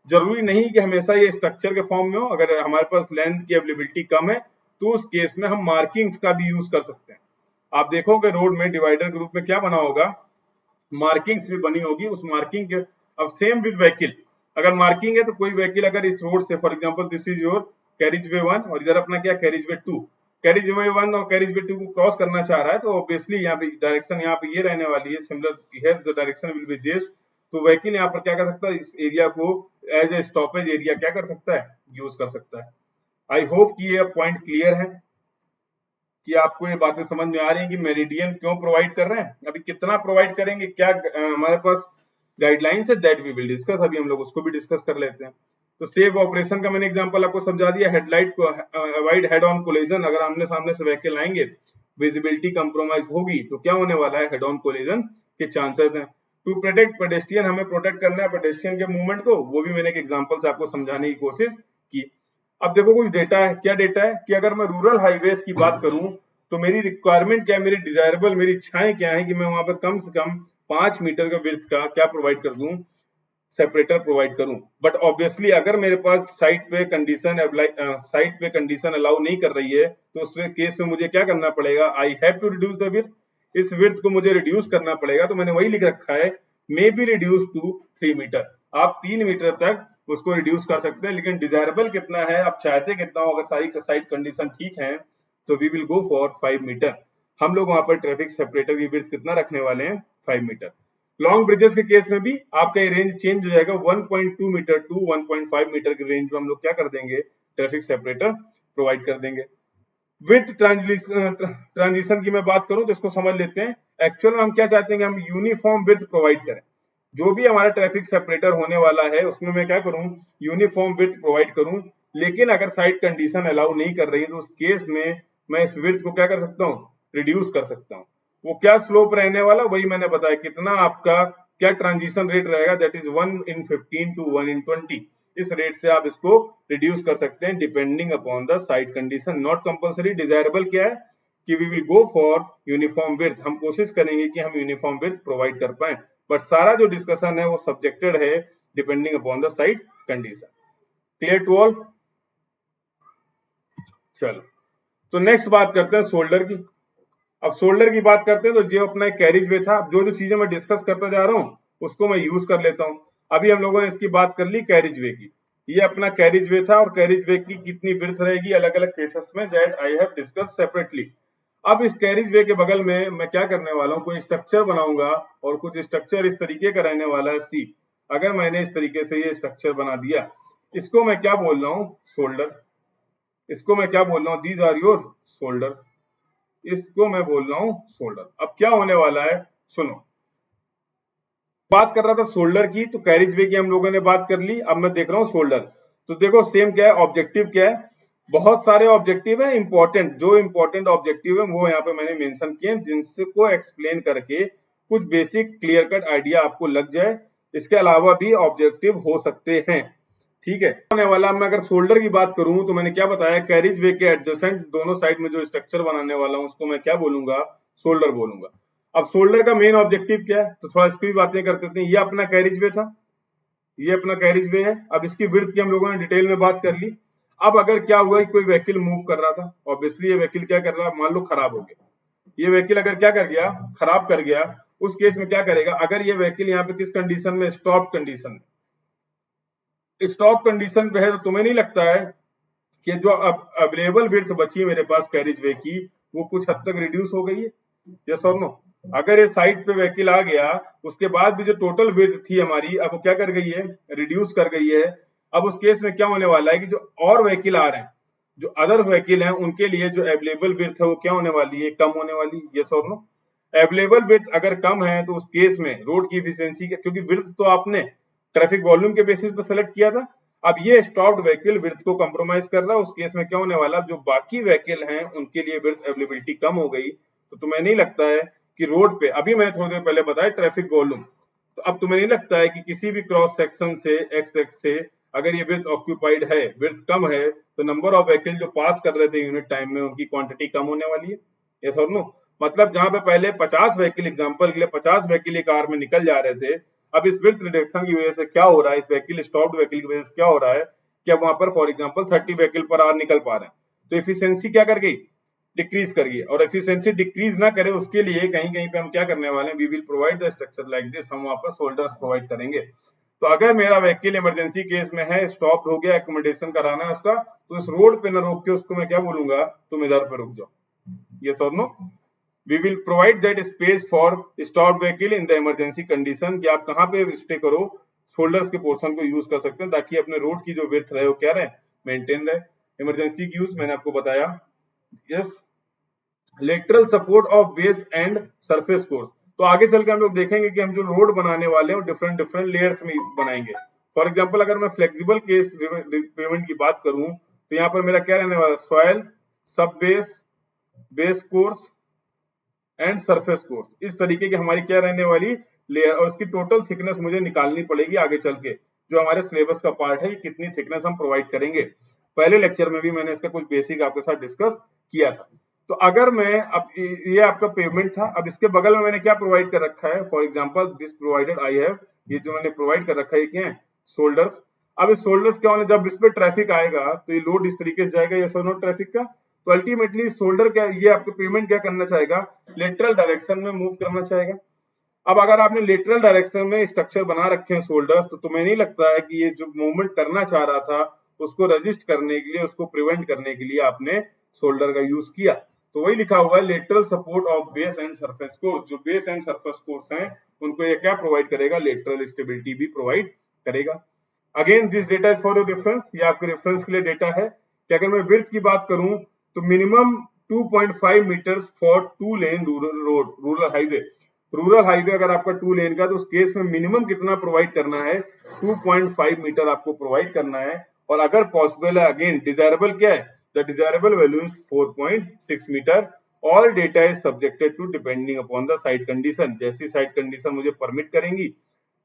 जरूरी नहीं कि हमेशा ये स्ट्रक्चर के फॉर्म में हो, अगर हमारे पास लेंथ की अवेलेबिलिटी कम है तो उस केस में हम मार्किंग्स का भी यूज कर सकते हैं। आप देखोगे रोड में डिवाइडर के रूप में क्या बना होगा, मार्किंग्स भी बनी होगी, उस मार्किंग के, अब सेम विद व्हीकल, अगर मार्किंग है तो कोई व्हीकल अगर इस रोड से, for example this is your carriage way 1 और इधर अपना क्या कैरिज वे 2, कैरिज वे 1 और कैरिज वे 2 को क्रॉस करना चाह रहा है, तो ऑब्वियसली यहाँ पे डायरेक्शन यहाँ पे ये रहने वाली है, similar here the direction will be this. तो व्हीकल यहाँ पर क्या कर सकता है, इस एरिया को एज ए स्टॉपेज एरिया क्या कर सकता है, यूज कर सकता है। आई होप कि ये पॉइंट क्लियर है, कि आपको ये बातें समझ में आ रही हैं कि मेरिडियन क्यों प्रोवाइड कर रहे हैं। अभी कितना प्रोवाइड करेंगे, क्या हमारे पास गाइडलाइंस है, दैट वी विल डिस्कस, अभी हम लोग उसको भी डिस्कस कर लेते हैं। तो सेव ऑपरेशन का मैंने एग्जांपल आपको समझा दिया, हेडलाइट को अवॉइड हेड ऑन कोलिजन, अगर आमने सामने से व्हीकल आएंगे, विजिबिलिटी कंप्रोमाइज होगी तो क्या होने वाला है, हेड ऑन कोलिजन के चांसेस हैं। टू प्रोटेक्ट पेडेस्ट्रियन, हमें प्रोटेक्ट करना है पेडेस्ट्रियन के मूवमेंट को, वो भी मैंने एक एग्जांपल से आपको समझाने की कोशिश की। अब देखो कुछ डेटा है, क्या डेटा है कि अगर मैं रूरल हाईवेज की बात करूं तो मेरी रिक्वायरमेंट क्या है, मेरी डिजायरेबल, मेरी इच्छाएं क्या है कि मैं वहां पर कम से कम 5 मीटर का विड्थ का क्या प्रोवाइड कर दूं, सेपरेटर प्रोवाइड करूं। बट ऑब्वियसली अगर मेरे पास साइट पे कंडीशन अलाउ नहीं कर रही है, तो उस केस में मुझे क्या करना पड़ेगा, I have to reduce the width, इस विड्थ को मुझे रिड्यूस करना पड़ेगा। तो मैंने वही लिख रखा है, may be reduce to 3 metre, आप 3 मीटर तक उसको रिड्यूस कर सकते हैं। लेकिन डिजायरेबल कितना है, आप चाहते कितना हो, अगर सारी साइट कंडीशन ठीक है तो we will go for 5 metre. हम लोग वहां पर ट्रैफिक सेपरेटर की विड्थ कितना रखने वाले हैं, 5 मीटर। लॉन्ग ब्रिजेस के केस में भी आपका ये रेंज चेंज हो जाएगा, 1.2 मीटर टू 1.5 मीटर के रेंज में हम लोग क्या कर देंगे, ट्रैफिक सेपरेटर प्रोवाइड कर देंगे। विथ ट्रांजिशन की मैं बात करूं तो इसको समझ लेते हैं। एक्चुअल में हम क्या चाहते हैं कि हम यूनिफॉर्म विड्थ प्रोवाइड करें। जो भी हमारा ट्रैफिक सेपरेटर होने वाला है उसमें मैं क्या करूं, यूनिफॉर्म विड्थ प्रोवाइड करूं। लेकिन अगर साइट कंडीशन अलाउ नहीं कर रही है तो उस केस में मैं इस विड्थ को क्या कर सकता हूं, रिड्यूस कर सकता हूं। वो क्या स्लोप रहने वाला, वही मैंने बताया, कितना आपका क्या ट्रांजिशन रेट रहेगा, that is 1 in 15 to 1 in 20। इस रेट से आप इसको रिड्यूस कर सकते हैं depending upon the site condition. Not compulsory. Desirable क्या है कि we will go for uniform width, हम कोशिश करेंगे कि हम यूनिफॉर्म विड्थ प्रोवाइड कर पाए, बट सारा जो डिस्कशन है वो सब्जेक्टेड है depending upon the site condition. Clear to all? चलो, तो नेक्स्ट बात करते हैं शोल्डर की। अब शोल्डर की बात करते हैं तो जो अपना कैरिज वे था, जो जो चीजें मैं डिस्कस करता जा रहा हूँ उसको मैं यूज कर लेता हूँ। अभी हम लोगों ने इसकी बात कर ली कैरिज वे की, ये अपना कैरिज वे था और कैरिज वे की कितनी विड्थ रहेगी अलग अलग केसेस में, that I have discuss separately. अब इस कैरिज वे के बगल में मैं क्या करने वाला हूँ, कोई स्ट्रक्चर बनाऊंगा और कुछ स्ट्रक्चर इस तरीके का रहने वाला है सी। अगर मैंने इस तरीके से ये स्ट्रक्चर बना दिया, इसको मैं क्या बोल रहा हूँ, शोल्डर। इसको मैं क्या बोल रहा हूँ, दीज आर योर शोल्डर। इसको मैं बोल रहा हूँ शोल्डर। अब क्या होने वाला है, सुनो। बात कर रहा था शोल्डर की, तो कैरिज वे की हम लोगों ने बात कर ली। अब मैं देख रहा हूँ शोल्डर। तो देखो सेम क्या है, ऑब्जेक्टिव क्या है, बहुत सारे ऑब्जेक्टिव है। इंपॉर्टेंट, जो इंपॉर्टेंट ऑब्जेक्टिव है वो यहाँ पे मैंने मेंशन किए, जिनको एक्सप्लेन करके कुछ बेसिक क्लियर कट आइडिया आपको लग जाए। इसके अलावा भी ऑब्जेक्टिव हो सकते हैं, ठीक है। होने वाला, मैं अगर शोल्डर की बात करूं तो मैंने क्या बताया, कैरिज वे के एडजेसेंट दोनों साइड में जो स्ट्रक्चर बनाने वाला हूं उसको मैं क्या बोलूंगा, शोल्डर बोलूंगा। अब शोल्डर का मेन ऑब्जेक्टिव क्या है, तो थोड़ा इसकी भी बातें करते थे। ये अपना कैरिज वे था, ये अपना कैरिज वे है। अब इसकी विड्थ की हम लोगों ने डिटेल में बात कर ली। अब अगर क्या हुआ कि कोई व्हीकल मूव कर रहा था, ऑब्वियसली ये व्हीकल क्या कर रहा है, मान लो खराब हो गया। ये व्हीकल अगर क्या कर गया, खराब कर गया, उस केस में क्या करेगा, अगर ये व्हीकल यहाँ पे किस कंडीशन में, स्टॉप कंडीशन में, स्टॉप कंडीशन पे है, तो तुम्हें नहीं लगता है कि जो अब अवेलेबल विड्थ बची है मेरे पास कैरिज वे की, वो कुछ हद तक रिड्यूस हो गई है? यस और नो? अगर ये साइड पे व्हीकल आ गया, उसके बाद भी जो टोटल विड्थ थी हमारी, अब वो क्या कर गई है, रिड्यूस कर गई है। अब उस केस में क्या होने वाला है कि जो और व्हीकल आ रहे हैं, जो अदर व्हीकल हैं, उनके लिए जो अवेलेबल विड्थ है वो क्या होने वाली है, कम होने वाली है। यस और नो? अवेलेबल विड्थ अगर कम है तो उस केस में रोड की एफिशिएंसी, क्योंकि विड्थ तो आपने ट्रैफिक वॉल्यूम के बेसिस पर सेलेक्ट किया था, अब ये स्टॉप्ड व्हीकल विड्थ को कंप्रोमाइज कर रहा है, उस केस में क्या होने वाला, जो बाकी व्हीकल हैं उनके लिए विड्थ अवेलेबिलिटी कम हो गई। तो तुम्हें नहीं लगता है कि रोड पे, अभी मैंने थोड़ी देर पहले बताया ट्रैफिक वॉल्यूम, तो अब तुम्हें नहीं लगता है कि किसी भी क्रॉस सेक्शन से एक्स एक्स से अगर ये विड्थ ऑक्यूपाइड है, विड्थ कम है, तो नंबर ऑफ व्हीकल जो पास कर रहे थे यूनिट टाइम में, उनकी क्वांटिटी कम होने वाली है। यस और नो? मतलब जहां पे पहले 50 व्हीकल, एग्जांपल के लिए 50 व्हीकल एक कार में निकल जा रहे थे, अब इस विड्थ रिडक्शन की वजह से क्या हो रहा है, इस व्हीकल स्टॉप्ड व्हीकल की वजह से क्या हो रहा है कि अब वहां पर for example 30 vehicle per our निकल पा रहे हैं। तो एफिशिएंसी क्या कर गई, डिक्रीज कर गई। और एफिशिएंसी डिक्रीज ना करे उसके लिए कहीं कहीं पे हम क्या करने वाले हैं, we will provide the structure like this, हम वहां पर शोल्डर्स प्रोवाइड करेंगे। तो अगर मेरा व्हीकल इमरजेंसी केस में है, स्टॉप हो गया, एकोमोडेशन कराना है उसका, तो इस रोड पे न रोक के उसको मैं क्या बोलूंगा, तुम इधर पे रुक जाओ। यस और no? We will provide that space for stopped vehicle in the emergency condition, कि आप कहाँ पे स्टे करो, शोल्डर्स के पोर्शन को यूज कर सकते हैं ताकि अपने रोड की जो विड्थ रहे वो क्या रहे, मेंटेन रहे। इमरजेंसी की यूज मैंने आपको बताया। Yes, lateral support of base and surface course. तो आगे चल के हम लोग देखेंगे कि हम जो रोड बनाने वाले हैं वो डिफरेंट डिफरेंट लेयर्स में बनाएंगे। फॉर एग्जाम्पल अगर मैं फ्लेक्सिबल केस पेमेंट की बात करूं तो यहाँ पर मेरा क्या रहने वाला, सॉयल, सब base, base course and surface course, इस तरीके की हमारी क्या रहने वाली लेयर। और इसकी टोटल थिकनेस मुझे निकालनी पड़ेगी आगे चल के, जो हमारे सिलेबस का पार्ट है, कितनी थिकनेस हम प्रोवाइड करेंगे। पहले लेक्चर में भी मैंने इसका कुछ बेसिक आपके साथ डिस्कस किया था। तो अगर मैं, अब ये आपका पेमेंट था, अब इसके बगल में मैंने क्या प्रोवाइड कर रखा है, for example this provided I have, ये जो मैंने प्रोवाइड कर रखा है क्या है, शोल्डर्स। अब इस शोल्डर्स क्या होने, जब इस पे ट्रैफिक आएगा तो ये लोड इस तरीके से जाएगा, ये सोनो ट्रैफिक का, तो अल्टीमेटली शोल्डर क्या, ये आपको पेमेंट क्या करना चाहेगा, लेटरल डायरेक्शन में मूव करना चाहेगा। अब अगर आपने लेटरल डायरेक्शन में स्ट्रक्चर बना रखे हैं शोल्डर्स, तो तुम्हें नहीं लगता है कि ये जो मूवमेंट करना चाह रहा था उसको रजिस्ट करने के लिए, उसको प्रिवेंट करने के लिए आपने शोल्डर का यूज किया। तो वही लिखा हुआ है, lateral support of base and surface course. जो बेस एंड सरफेस कोर्स हैं उनको ये क्या प्रोवाइड करेगा, लेटरल स्टेबिलिटी भी प्रोवाइड करेगा। Again this data is for your reference, ये आपके रेफरेंस के लिए डेटा है कि अगर मैं विड्थ की बात करूं तो minimum 2.5 metres for 2 lane road, rural highway. Rural highway अगर आपका 2 लेन का, तो उस केस में मिनिमम कितना प्रोवाइड करना है, 2.5 मीटर आपको प्रोवाइड करना है। और अगर पॉसिबल है, अगेन डिजायरेबल क्या है, the desirable value is 4.6 metre. All data is subjected to depending upon the site condition, जैसी साइट कंडीशन मुझे परमिट करेंगी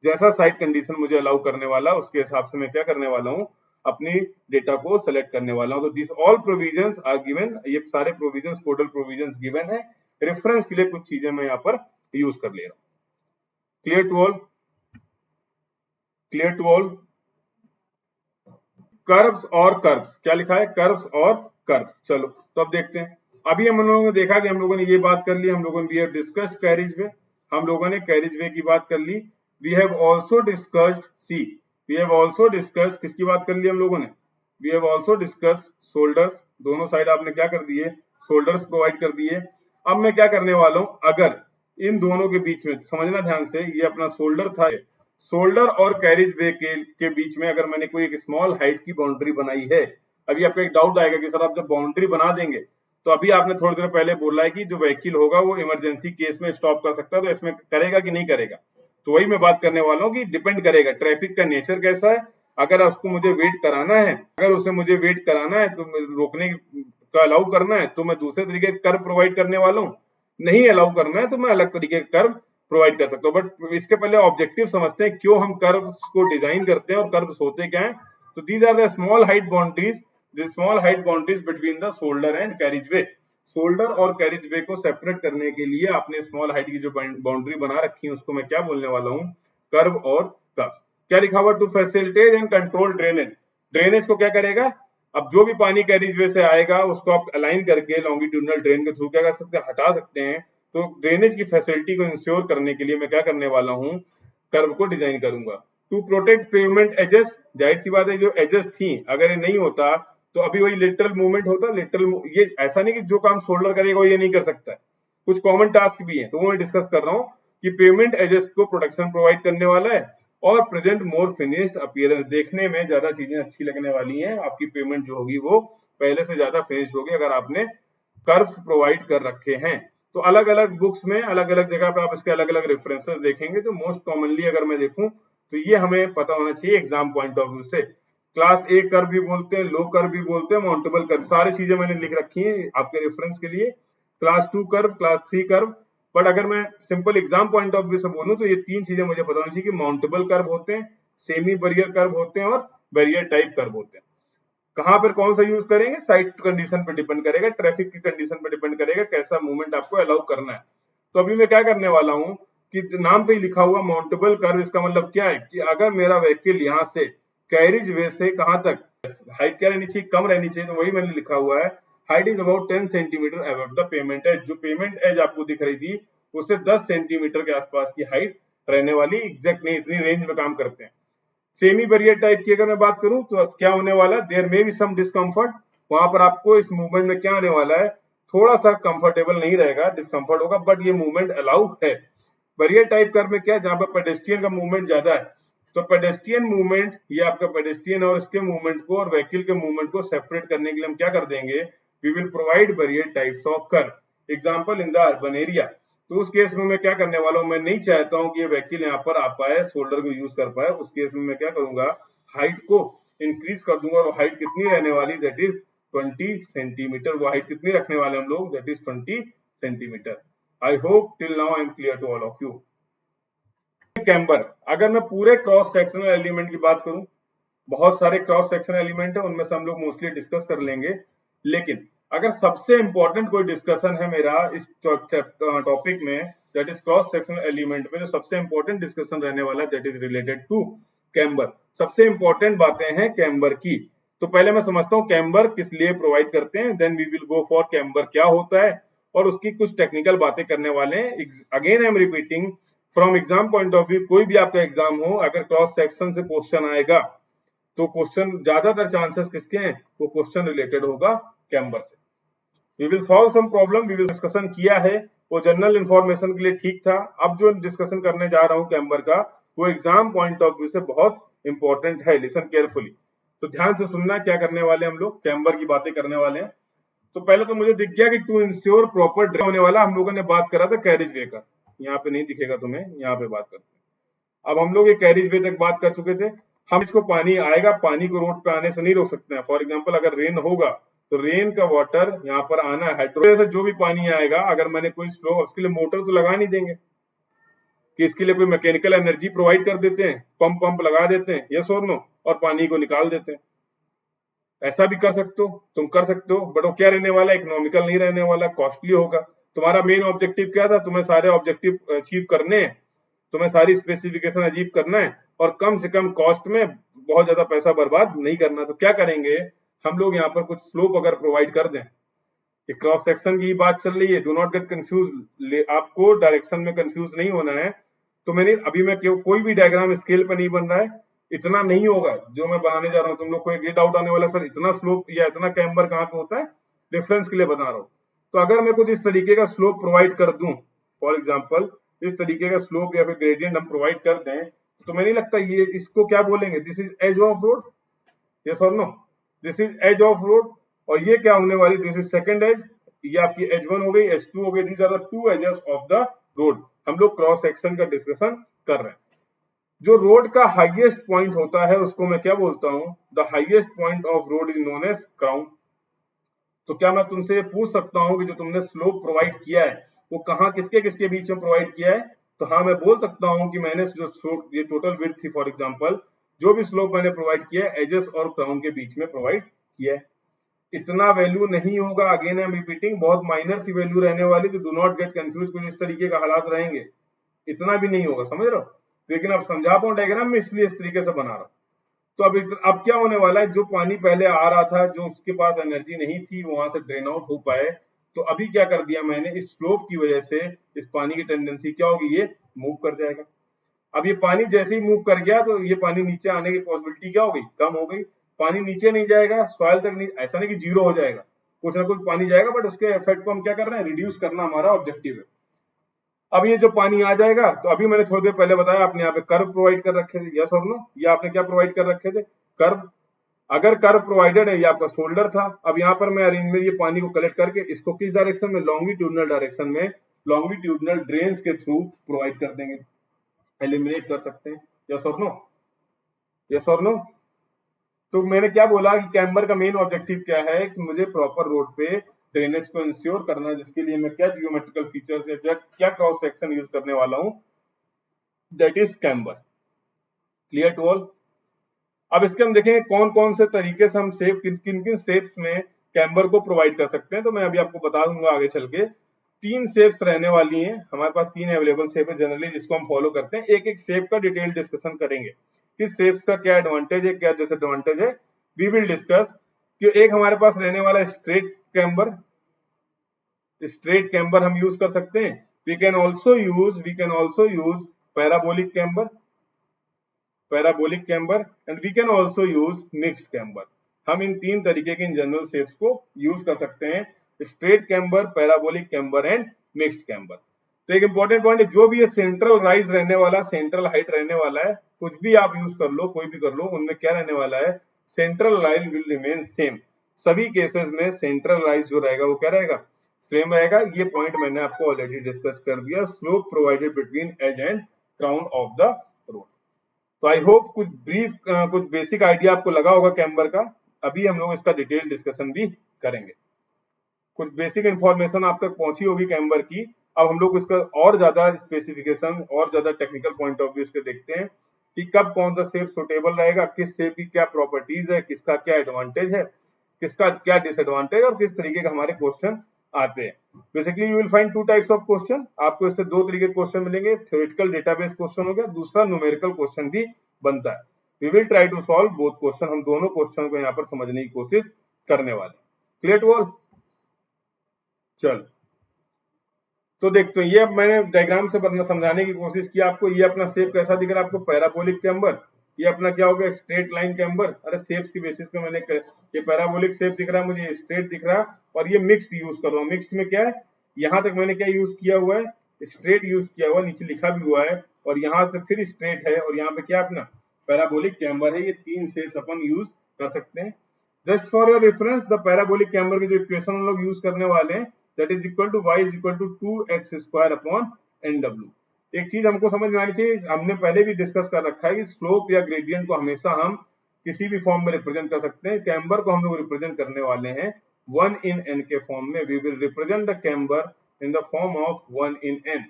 जैसा साइट कंडीशन मुझे अलाउ करने वाला उसके हिसाब से मैं क्या करने वाला हूँ, अपनी डेटा को सेलेक्ट करने वाला हूँ। तो this all provisions are given, ये सारे प्रोविजंस कोडल प्रोविजंस गिवन है। रेफरेंस के लिए कुछ चीजें मैं यहाँ पर यूज कर ले रहा हूँ। Clear to all? Clear to all? Curves और कर्व्स, क्या लिखा है? कर्व्स और कर्व्स। चलो तो अब देखते हैं। अभी हम लोगों ने देखा कि हम लोगों ने ये बात कर ली, हम लोगों ने डिस्कस्ड कैरिज वे, हम लोगों ने कैरिज वे की बात कर ली। We have also discussed see, we have also discussed, किसकी बात कर ली हम लोगों ने? We have also discussed shoulders, दोनों साइड आपने क्या कर दिए? शोल्डर्स प्रोवाइड कर दिए। अब मैं क्या करने वाला हूं, अगर इन दोनों के बीच में, समझना ध्यान से, ये अपना शोल्डर था, शोल्डर और कैरिज वे के बीच में अगर मैंने कोई एक स्मॉल हाइट की बाउंड्री बनाई है। अभी आपको एक डाउट आएगा कि सर आप जब बाउंड्री बना देंगे तो अभी आपने थोड़ी देर पहले बोला है कि जो व्हीकल होगा वो इमरजेंसी केस में स्टॉप कर सकता है, तो इसमें करेगा कि नहीं करेगा? तो वही मैं बात करने वाला हूँ कि डिपेंड करेगा ट्रैफिक का नेचर कैसा है। अगर उसको मुझे वेट कराना है, अगर उसे मुझे वेट कराना है तो रोकने का अलाउ करना है तो मैं दूसरे तरीके कर्व प्रोवाइड करने वाला हूँ। नहीं अलाउ करना है तो मैं अलग तरीके का कर्व प्रोवाइड कर सकता हूँ। बट इसके पहले ऑब्जेक्टिव समझते हैं, क्यों हम कर्व्स को डिजाइन करते हैं और कर्व्स होते क्या है। तो these are the small height boundaries, the small height boundaries between the shoulder and carriageway. Shoulder और कैरिज वे को सेपरेट करने के लिए आपने स्मॉल हाइट की जो बाउंड्री बना रखी है उसको मैं क्या बोलने वाला हूँ? कर्व और कर्व। क्या लिखा हुआ? To facilitate and control drainage. Drainage को क्या करेगा? अब जो भी पानी कैरिज वे से आएगा उसको आप अलाइन करके लॉन्गिट्यूडनल ड्रेन के थ्रू क्या कर सकते हैं? हटा सकते हैं। तो ड्रेनेज की फैसिलिटी को इंश्योर करने के लिए मैं क्या करने वाला हूँ? कर्व को डिजाइन करूंगा। टू प्रोटेक्ट पेवमेंट एजेस, जाहिर सी बात है जो एजेस थी अगर ये नहीं होता तो अभी वही लेटरल मूवमेंट होता। लेटरल, ये ऐसा नहीं कि जो काम शोल्डर करेगा वो ये नहीं कर सकता है, कुछ कॉमन टास्क भी है, तो वो मैं डिस्कस कर रहा हूँ कि पेवमेंट एजेस को प्रोटेक्शन प्रोवाइड करने वाला है और प्रेजेंट मोर फिनिश्ड अपीयरेंस, देखने में ज्यादा चीजें अच्छी लगने वाली हैं। आपकी पेमेंट जो होगी वो पहले से ज्यादा फिनिश्ड होगी अगर आपने कर्व्स प्रोवाइड कर रखे हैं। तो अलग अलग बुक्स में अलग अलग जगह पे आप इसके अलग अलग रेफरेंसेस देखेंगे। जो मोस्ट कॉमनली अगर मैं देखूं तो ये हमें पता होना चाहिए एग्जाम पॉइंट ऑफ व्यू से। क्लास ए कर्व भी बोलते हैं, लो कर्व भी बोलते हैं, माउंटेबल कर्व, सारी चीजें मैंने लिख रखी है आपके रेफरेंस के लिए। Class 2 curve, class 3 curve. But अगर मैं simple exam point of view से बोलूं तो ये तीन चीजें मुझे पता होनी चाहिए कि माउंटेबल कर्व होते हैं, सेमी बैरियर कर्व होते हैं और बैरियर टाइप कर्व होते हैं। कहां पर कौन सा यूज करेंगे? साइट कंडीशन पर डिपेंड करेगा, ट्रैफिक की कंडीशन पर डिपेंड करेगा कैसा मूवमेंट आपको अलाउ करना है। तो अभी मैं क्या करने वाला हूं कि नाम पे ही लिखा हुआ माउंटेबल कर्व, इसका मतलब क्या है कि अगर मेरा व्हीकल यहां से कैरिज वे से कहां तक हाइट क्या रहनी चाहिए? कम रहनी चाहिए। तो वही मैंने लिखा हुआ है, height is about 10 centimetre above the pavement edge. जो पेमेंट एज आपको दिख रही थी उससे 10 सेंटीमीटर के आसपास की हाइट रहने वाली, एग्जैक्ट नहीं, इतनी रेंज में काम करते हैं। सेमी बैरियर टाइप की अगर मैं बात करूं तो क्या होने वाला? There may be some discomfort, वहां पर आपको इस मूवमेंट में क्या आने वाला है? थोड़ा सा कंफर्टेबल नहीं रहेगा, डिस्कम्फर्ट होगा, बट ये मूवमेंट अलाउ है। बैरियर टाइप कर्व में क्या, जहां पर पेडेस्ट्रियन का मूवमेंट ज्यादा है, तो पेडेस्ट्रियन मूवमेंट, ये आपका पेडेस्ट्रियन और इसके मूवमेंट को और व्हीकल के मूवमेंट को सेपरेट करने के लिए हम क्या कर देंगे? We will provide barrier types of curve. Example in the urban area. तो उस केस में मैं क्या करने वाला हूं? मैं नहीं चाहता हूं कि ये व्हीकल यहाँ पर आ पाए, शोल्डर को यूज कर पाए। उस केस में मैं क्या करूंगा? हाइट को इंक्रीज कर दूंगा। और हाइट कितनी रहने वाली? That is 20 centimetre. वो हाइट कितनी रखने वाले हम लोग? That is 20 centimetre. I hope till now I am clear to all of you. Camber, अगर मैं पूरे क्रॉस सेक्शनल एलिमेंट की बात करूं, बहुत सारे क्रॉस सेक्शनल एलिमेंट है, उनमें से हम लोग मोस्टली डिस्कस कर लेंगे। लेकिन अगर सबसे इंपॉर्टेंट कोई डिस्कशन है मेरा इस टॉपिक में, that is cross sectional element में, जो सबसे इंपॉर्टेंट डिस्कशन रहने वाला है that is related to camber. सबसे इंपॉर्टेंट बातें हैं कैम्बर की। तो पहले मैं समझता हूँ कैम्बर किस लिए प्रोवाइड करते हैं, then we will go for camber क्या होता है और उसकी कुछ टेक्निकल बातें करने वाले हैं। Again I am repeating, from exam point of view, कोई भी आपका एग्जाम हो, अगर क्रॉस सेक्शन से क्वेश्चन आएगा तो क्वेश्चन ज्यादातर चांसेस किसके हैं? वो क्वेश्चन रिलेटेड होगा कैम्बर से। We will solve some problem, we will discussion किया है, वो जनरल इंफॉर्मेशन के लिए ठीक था। अब जो डिस्कशन करने जा रहा हूं कैम्बर का, वो एग्जाम पॉइंट ऑफ व्यू से बहुत इंपॉर्टेंट है। लिसन केयरफुली, तो ध्यान से सुनना क्या करने वाले हम लोग, कैम्बर की बातें करने वाले हैं। तो पहले तो मुझे दिख गया कि टू इंश्योर प्रॉपर होने वाला, हम लोगों ने बात करा था कैरिज वे का। यहाँ पे नहीं दिखेगा तुम्हें, यहाँ पे बात करते हैं। अब हम लोग ये कैरिज वे तक बात कर चुके थे। हम इसको पानी आएगा, पानी को रोड पे आने से नहीं रोक सकते हैं। फॉर एग्जांपल अगर रेन होगा तो रेन का वाटर यहाँ पर आना है, हाइड्रो से जो भी पानी आएगा, अगर मैंने कोई स्लो, उसके लिए मोटर तो लगा नहीं देंगे, कि इसके लिए कोई मैकेनिकल एनर्जी प्रोवाइड कर देते हैं, पंप लगा देते हैं, यस और नो, और पानी को निकाल देते हैं। ऐसा भी कर सकते हो, तुम कर सकते हो, बट वो क्या रहने वाला है, इकोनॉमिकल नहीं रहने वाला, कॉस्टली होगा। तुम्हारा मेन ऑब्जेक्टिव क्या था, तुम्हें सारे ऑब्जेक्टिव अचीव करने हैं, तुम्हें सारी स्पेसिफिकेशन अचीव करना है और कम से कम कॉस्ट में बहुत ज्यादा पैसा बर्बाद नहीं करना। तो क्या करेंगे हम लोग, यहाँ पर कुछ स्लोप अगर प्रोवाइड कर दें, क्रॉस सेक्शन की बात चल रही है, डू नॉट गेट कंफ्यूज, आपको डायरेक्शन में कंफ्यूज नहीं होना है। तो अभी मैं कोई भी डायग्राम स्केल पे नहीं बन रहा है, इतना नहीं होगा जो मैं बनाने जा रहा हूँ। तुम लोग को एक ये डाउट आने वाला, सर इतना स्लोप या इतना कैम्बर कहाँ पे होता है, रेफरेंस के लिए बता रहा हूँ। तो अगर मैं कुछ इस तरीके का स्लोप प्रोवाइड कर दूं, फॉर एग्जाम्पल इस तरीके का स्लोप या फिर ग्रेडियंट हम प्रोवाइड कर दें, तो मैं नहीं लगता ये इसको क्या बोलेंगे, this is edge of road, yes और no, this is edge of road. और ये क्या होने वाली, दिस इज सेकंड एज, ये आपकी एज 1 हो गई, एज 2 हो गई, these are the two edges of the road. हम लोग क्रॉस सेक्शन का डिस्कशन कर रहे हैं। जो रोड का हाईएस्ट पॉइंट होता है उसको मैं क्या बोलता हूं, the highest point of road is known as crown. तो क्या मैं तुमसे ये पूछ सकता हूं कि जो तुमने स्लोप प्रोवाइड किया है वो कहां किसके किसके बीच में प्रोवाइड किया है? तो हाँ, मैं बोल सकता हूं कि मैंने जो स्लोप, ये टोटल विड्थ थी फॉर एग्जांपल, जो भी स्लोप मैंने प्रोवाइड किया है एजेस और क्राउन के बीच में प्रोवाइड किया है। इतना वैल्यू नहीं होगा, अगेन आई एम रिपीटिंग, बहुत माइनर सी वैल्यू रहने वाली, तो डू नॉट गेट कंफ्यूज, कुछ इस तरीके का हालात रहेंगे, इतना भी नहीं होगा, समझ रहे हो। लेकिन अब समझा पाऊं डायग्राम में, इसलिए इस तरीके से बना रहा हूं। तो अब क्या होने वाला है, जो पानी पहले आ रहा था, जो उसके पास एनर्जी नहीं थी वहां से ड्रेन आउट हो पाए, तो अभी क्या कर दिया मैंने, इस स्लोप की वजह से इस पानी की टेंडेंसी क्या होगी, ये मूव कर जाएगा। अब ये पानी जैसे ही मूव कर गया तो ये पानी नीचे आने की पॉसिबिलिटी क्या हो गई, कम हो गई। पानी नीचे नहीं जाएगा, सॉइल तक नहीं, ऐसा नहीं कि जीरो हो जाएगा, कुछ ना कुछ पानी जाएगा, बट उसके इफेक्ट को हम क्या कर रहे हैं, रिड्यूस करना हमारा ऑब्जेक्टिव है। अब ये जो पानी आ जाएगा, तो अभी मैंने थोड़ी देर पहले बताया, आपने यहाँ पे कर्व प्रोवाइड कर रखे थे, यस और नो, ये आपने क्या प्रोवाइड कर रखे थे, कर्व। अगर कर्व प्रोवाइडेड है, ये आपका शोल्डर था। अब यहाँ पर मैं अरेंजमेंट, ये पानी को कलेक्ट करके इसको किस डायरेक्शन में, लॉन्गिट्यूडनल डायरेक्शन में, लॉन्गिट्यूडनल ड्रेन्स के थ्रू प्रोवाइड कर देंगे, एलिमिनेट कर सकते हैं, यस और नो, यस और नो। तो मैंने क्या बोला कि कैम्बर का मेन ऑब्जेक्टिव क्या है, कि मुझे प्रॉपर रोड पे ड्रेनेज को इंश्योर करना है, जिसके लिए मैं क्या जियोमेट्रिकल फीचर्स या क्या क्रॉस सेक्शन यूज करने वाला हूं, that is camber. Clear to all. अब इसके हम देखेंगे कौन कौन से तरीके से हम शेप, किन किन शेप्स में कैम्बर को प्रोवाइड कर सकते हैं। तो मैं अभी आपको बता दूंगा आगे चल के। 3 शेप्स रहने वाली हैं हमारे पास, 3 अवेलेबल शेप है जनरली, जिसको हम फॉलो करते हैं। एक एक शेप का डिटेल डिस्कशन करेंगे, किस शेप्स का क्या एडवांटेज है, क्या डिसएडवांटेज है, वी विल डिस्कस। कि एक हमारे पास रहने वाला स्ट्रेट कैम्बर, स्ट्रेट कैम्बर हम यूज कर सकते हैं। We can also use parabolic camber, parabolic camber, and we can also use mixed camber. हम इन 3 तरीके के इन जनरल शेप्स को यूज कर सकते हैं, straight camber, parabolic camber and mixed camber. तो एक इंपॉर्टेंट पॉइंट है, जो भी ये सेंट्रल राइज रहने वाला, सेंट्रल हाइट रहने वाला है, कुछ भी आप यूज कर लो, कोई भी कर लो, उनमें क्या रहने वाला है, central rise will remain same. सभी केसेस में सेंट्रल राइज जो रहेगा वो क्या रहेगा, सेम रहेगा। ये पॉइंट मैंने आपको ऑलरेडी डिस्कस कर दिया, slope provided between edge and crown of the road. तो आई होप कुछ ब्रीफ, कुछ बेसिक आइडिया आपको लगा होगा कैम्बर का। अभी हम लोग इसका डिटेल डिस्कशन भी करेंगे, कुछ बेसिक इंफॉर्मेशन आप तक पहुंची होगी कैम्बर की। अब हम लोग इसका और ज्यादा स्पेसिफिकेशन और ज्यादा टेक्निकल पॉइंट ऑफ व्यू इसके देखते हैं कि कब कौन सा शेप सुटेबल रहेगा, किस शेप की क्या प्रॉपर्टीज है, किसका क्या एडवांटेज है, किसका क्या डिसएडवांटेज, और किस तरीके के हमारे क्वेश्चन आते हैं। Basically you will find 2 types of question, आपको इससे 2 तरीके के क्वेश्चन मिलेंगे। थ्योरेटिकल डेटाबेस क्वेश्चन हो गया, दूसरा न्यूमेरिकल क्वेश्चन भी बनता है। We will try to solve both question, हम दोनों क्वेश्चन को यहाँ पर समझने की कोशिश करने वाले। Clear to all. चल, तो देखते हैं, ये अब मैंने डायग्राम से समझाने की कोशिश की आपको। ये अपना शेप कैसा दिख रहा है आपको, पैराबोलिक कैम्बर। ये अपना क्या हो गया, स्ट्रेट लाइन कैम्बर। अरे शेप्स की बेसिस पे मैंने, ये पैराबोलिक शेप दिख रहा है मुझे, स्ट्रेट दिख रहा है, और ये मिक्स्ड यूज कर रहा हूँ। मिक्स्ड में क्या है, यहाँ तक मैंने क्या यूज किया हुआ है, स्ट्रेट यूज किया हुआ, नीचे लिखा भी हुआ है, और यहाँ से फिर स्ट्रेट है, और यहाँ पे क्या अपना पैराबोलिक कैम्बर है। ये 3 शेप्स अपन यूज कर सकते हैं। Just for your reference, the parabolic camber की जो इक्वेशन हम लोग यूज करने वाले हैं, that is equal to y is equal to 2x square upon nw। एक चीज हमको समझ में आनी चाहिए, हमने पहले भी डिस्कस कर रखा है कि स्लोप या ग्रेडियंट को हमेशा हम किसी भी फॉर्म में रिप्रेजेंट कर सकते हैं। कैम्बर को हम लोग रिप्रेजेंट करने वाले हैं 1 in n के फॉर्म में। We will represent the camber in the form of 1 in n।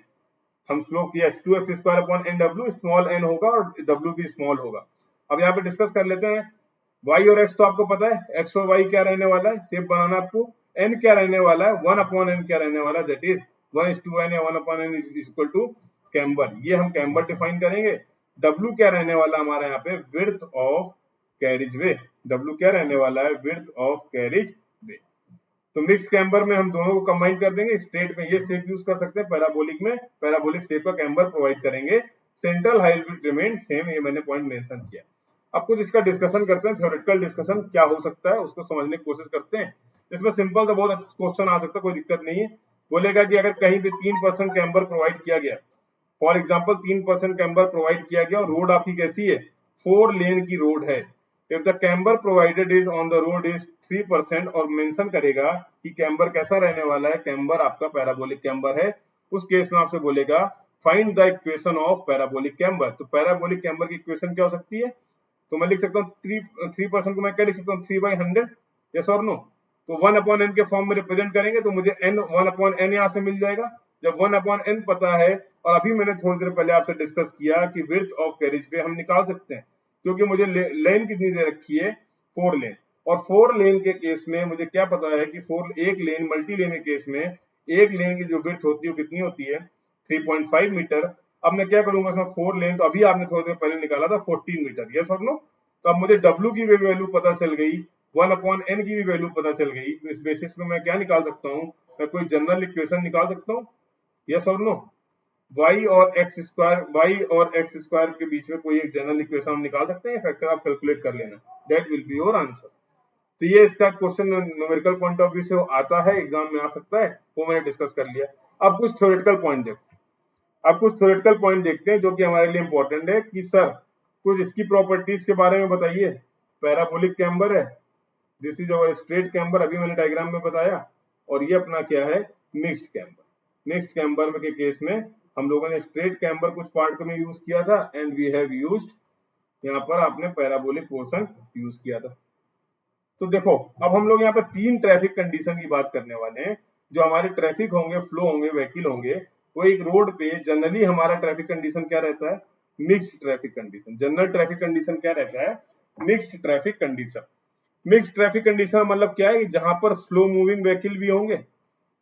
हम स्लोप की h2x² स्मॉल n होगा और w भी स्मॉल होगा। अब यहाँ पे डिस्कस कर लेते हैं। y और x तो आपको पता है, x और y क्या रहने वाला है, शेप बनाना आपको। n क्या रहने वाला है, 1/n क्या रहने वाला है, दैट इज 1:n या 1/n is equal to camber. ये हम कैम्बर डिफाइन करेंगे। w क्या रहने वाला हमारा यहाँ पे, width of carriage way. w क्या रहने वाला है, विड्थ ऑफ कैरिज वे। तो मिक्स्ड कैम्बर में हम दोनों को कंबाइन कर देंगे। स्ट्रेट में ये शेप यूज कर सकते हैं, पैराबोलिक में पैराबोलिक शेप का कैम्बर प्रोवाइड करेंगे। Central height will remain same, ये मैंने पॉइंट मेंशन किया। अब कुछ इसका डिस्कशन करते हैं, थ्योरेटिकल डिस्कशन क्या हो सकता है उसको समझने की कोशिश करते हैं। इसमें सिंपल तो बहुत अच्छा क्वेश्चन आ सकता है, कोई दिक्कत नहीं है। बोलेगा कि अगर कहीं भी 3% कैम्बर प्रोवाइड किया गया, फॉर एग्जाम्पल 3% कैम्बर प्रोवाइड किया गया और रोड आपकी कैसी है, 4 लेन की रोड है। If the camber provided is on the road is 3%, और मेंशन करेगा कि कैम्बर कैसा रहने वाला है, कैम्बर आपका पैराबोलिक कैम्बर है। उस केस में आपसे बोलेगा find the equation of parabolic camber. तो पैराबोलिक कैम्बर की इक्वेशन क्या हो सकती है, तो मैं लिख सकता हूँ 3% को मैं क्या लिख सकता हूँ, 3/100, यस और नो। तो 1/n के फॉर्म में रिप्रेजेंट करेंगे तो मुझे n 1/n यहाँ से मिल जाएगा। जब 1/n पता है, और अभी मैंने थोड़ी देर पहले आपसे डिस्कस किया कि विड्थ ऑफ कैरिज वे हम निकाल सकते हैं, क्योंकि मुझे लेन कितनी दे रखी है, 4 लेन। और 4 लेन के केस में मुझे क्या पता है कि एक लेन मल्टी लेन के केस में एक लेन की जो विड्थ होती है वो कितनी होती है, 3.5 मीटर। अब मैं क्या करूंगा इसमें 4 लेन, तो अभी आपने थोड़ी देर पहले निकाला था 14 मीटर, यस और नो। तो अब मुझे W की भी वैल्यू पता चल गई, 1/n की भी वैल्यू पता चल गई। तो इस बेसिस पे मैं क्या निकाल सकता हूँ, मैं कोई जनरल इक्वेशन निकाल सकता हूँ, यस और नो। y और x स्क्वायर के बीच में कोई एक जनरल इक्वेशन हम निकाल सकते हैं, फैक्टर आप कैलकुलेट कर लेना, that will be your answer. तो ये इसका question numerical point of view से आता है, एग्जाम में आ सकता है, वो मैंने डिस्कस कर लिया। अब कुछ थ्योरेटिकल पॉइंट देखते हैं जो कि हमारे लिए इंपॉर्टेंट है कि सर कुछ इसकी प्रॉपर्टीज के बारे में बताइए। पैराबोलिक कैम्बर है, this is our straight camber, अभी मैंने डायग्राम में बताया, और ये अपना क्या है, मिक्स्ड कैम्बर। मिक्स्ड कैम्बर के केस में हम लोगों ने स्ट्रेट कैम्बर कुछ पार्ट में यूज किया था, एंड वी हैव यूज्ड, यहाँ पर आपने पैराबोलिक पोर्शन यूज किया था। तो देखो अब हम लोग यहाँ पर 3 ट्रैफिक कंडीशन की बात करने वाले हैं। जो हमारे ट्रैफिक होंगे, फ्लो होंगे, व्हीकल होंगे, वो एक रोड पे जनरली हमारा ट्रैफिक कंडीशन क्या रहता है, mixed traffic condition. General traffic condition क्या रहता है, mixed traffic condition. Mixed traffic condition मतलब क्या है, जहां पर स्लो मूविंग व्हीकल भी होंगे,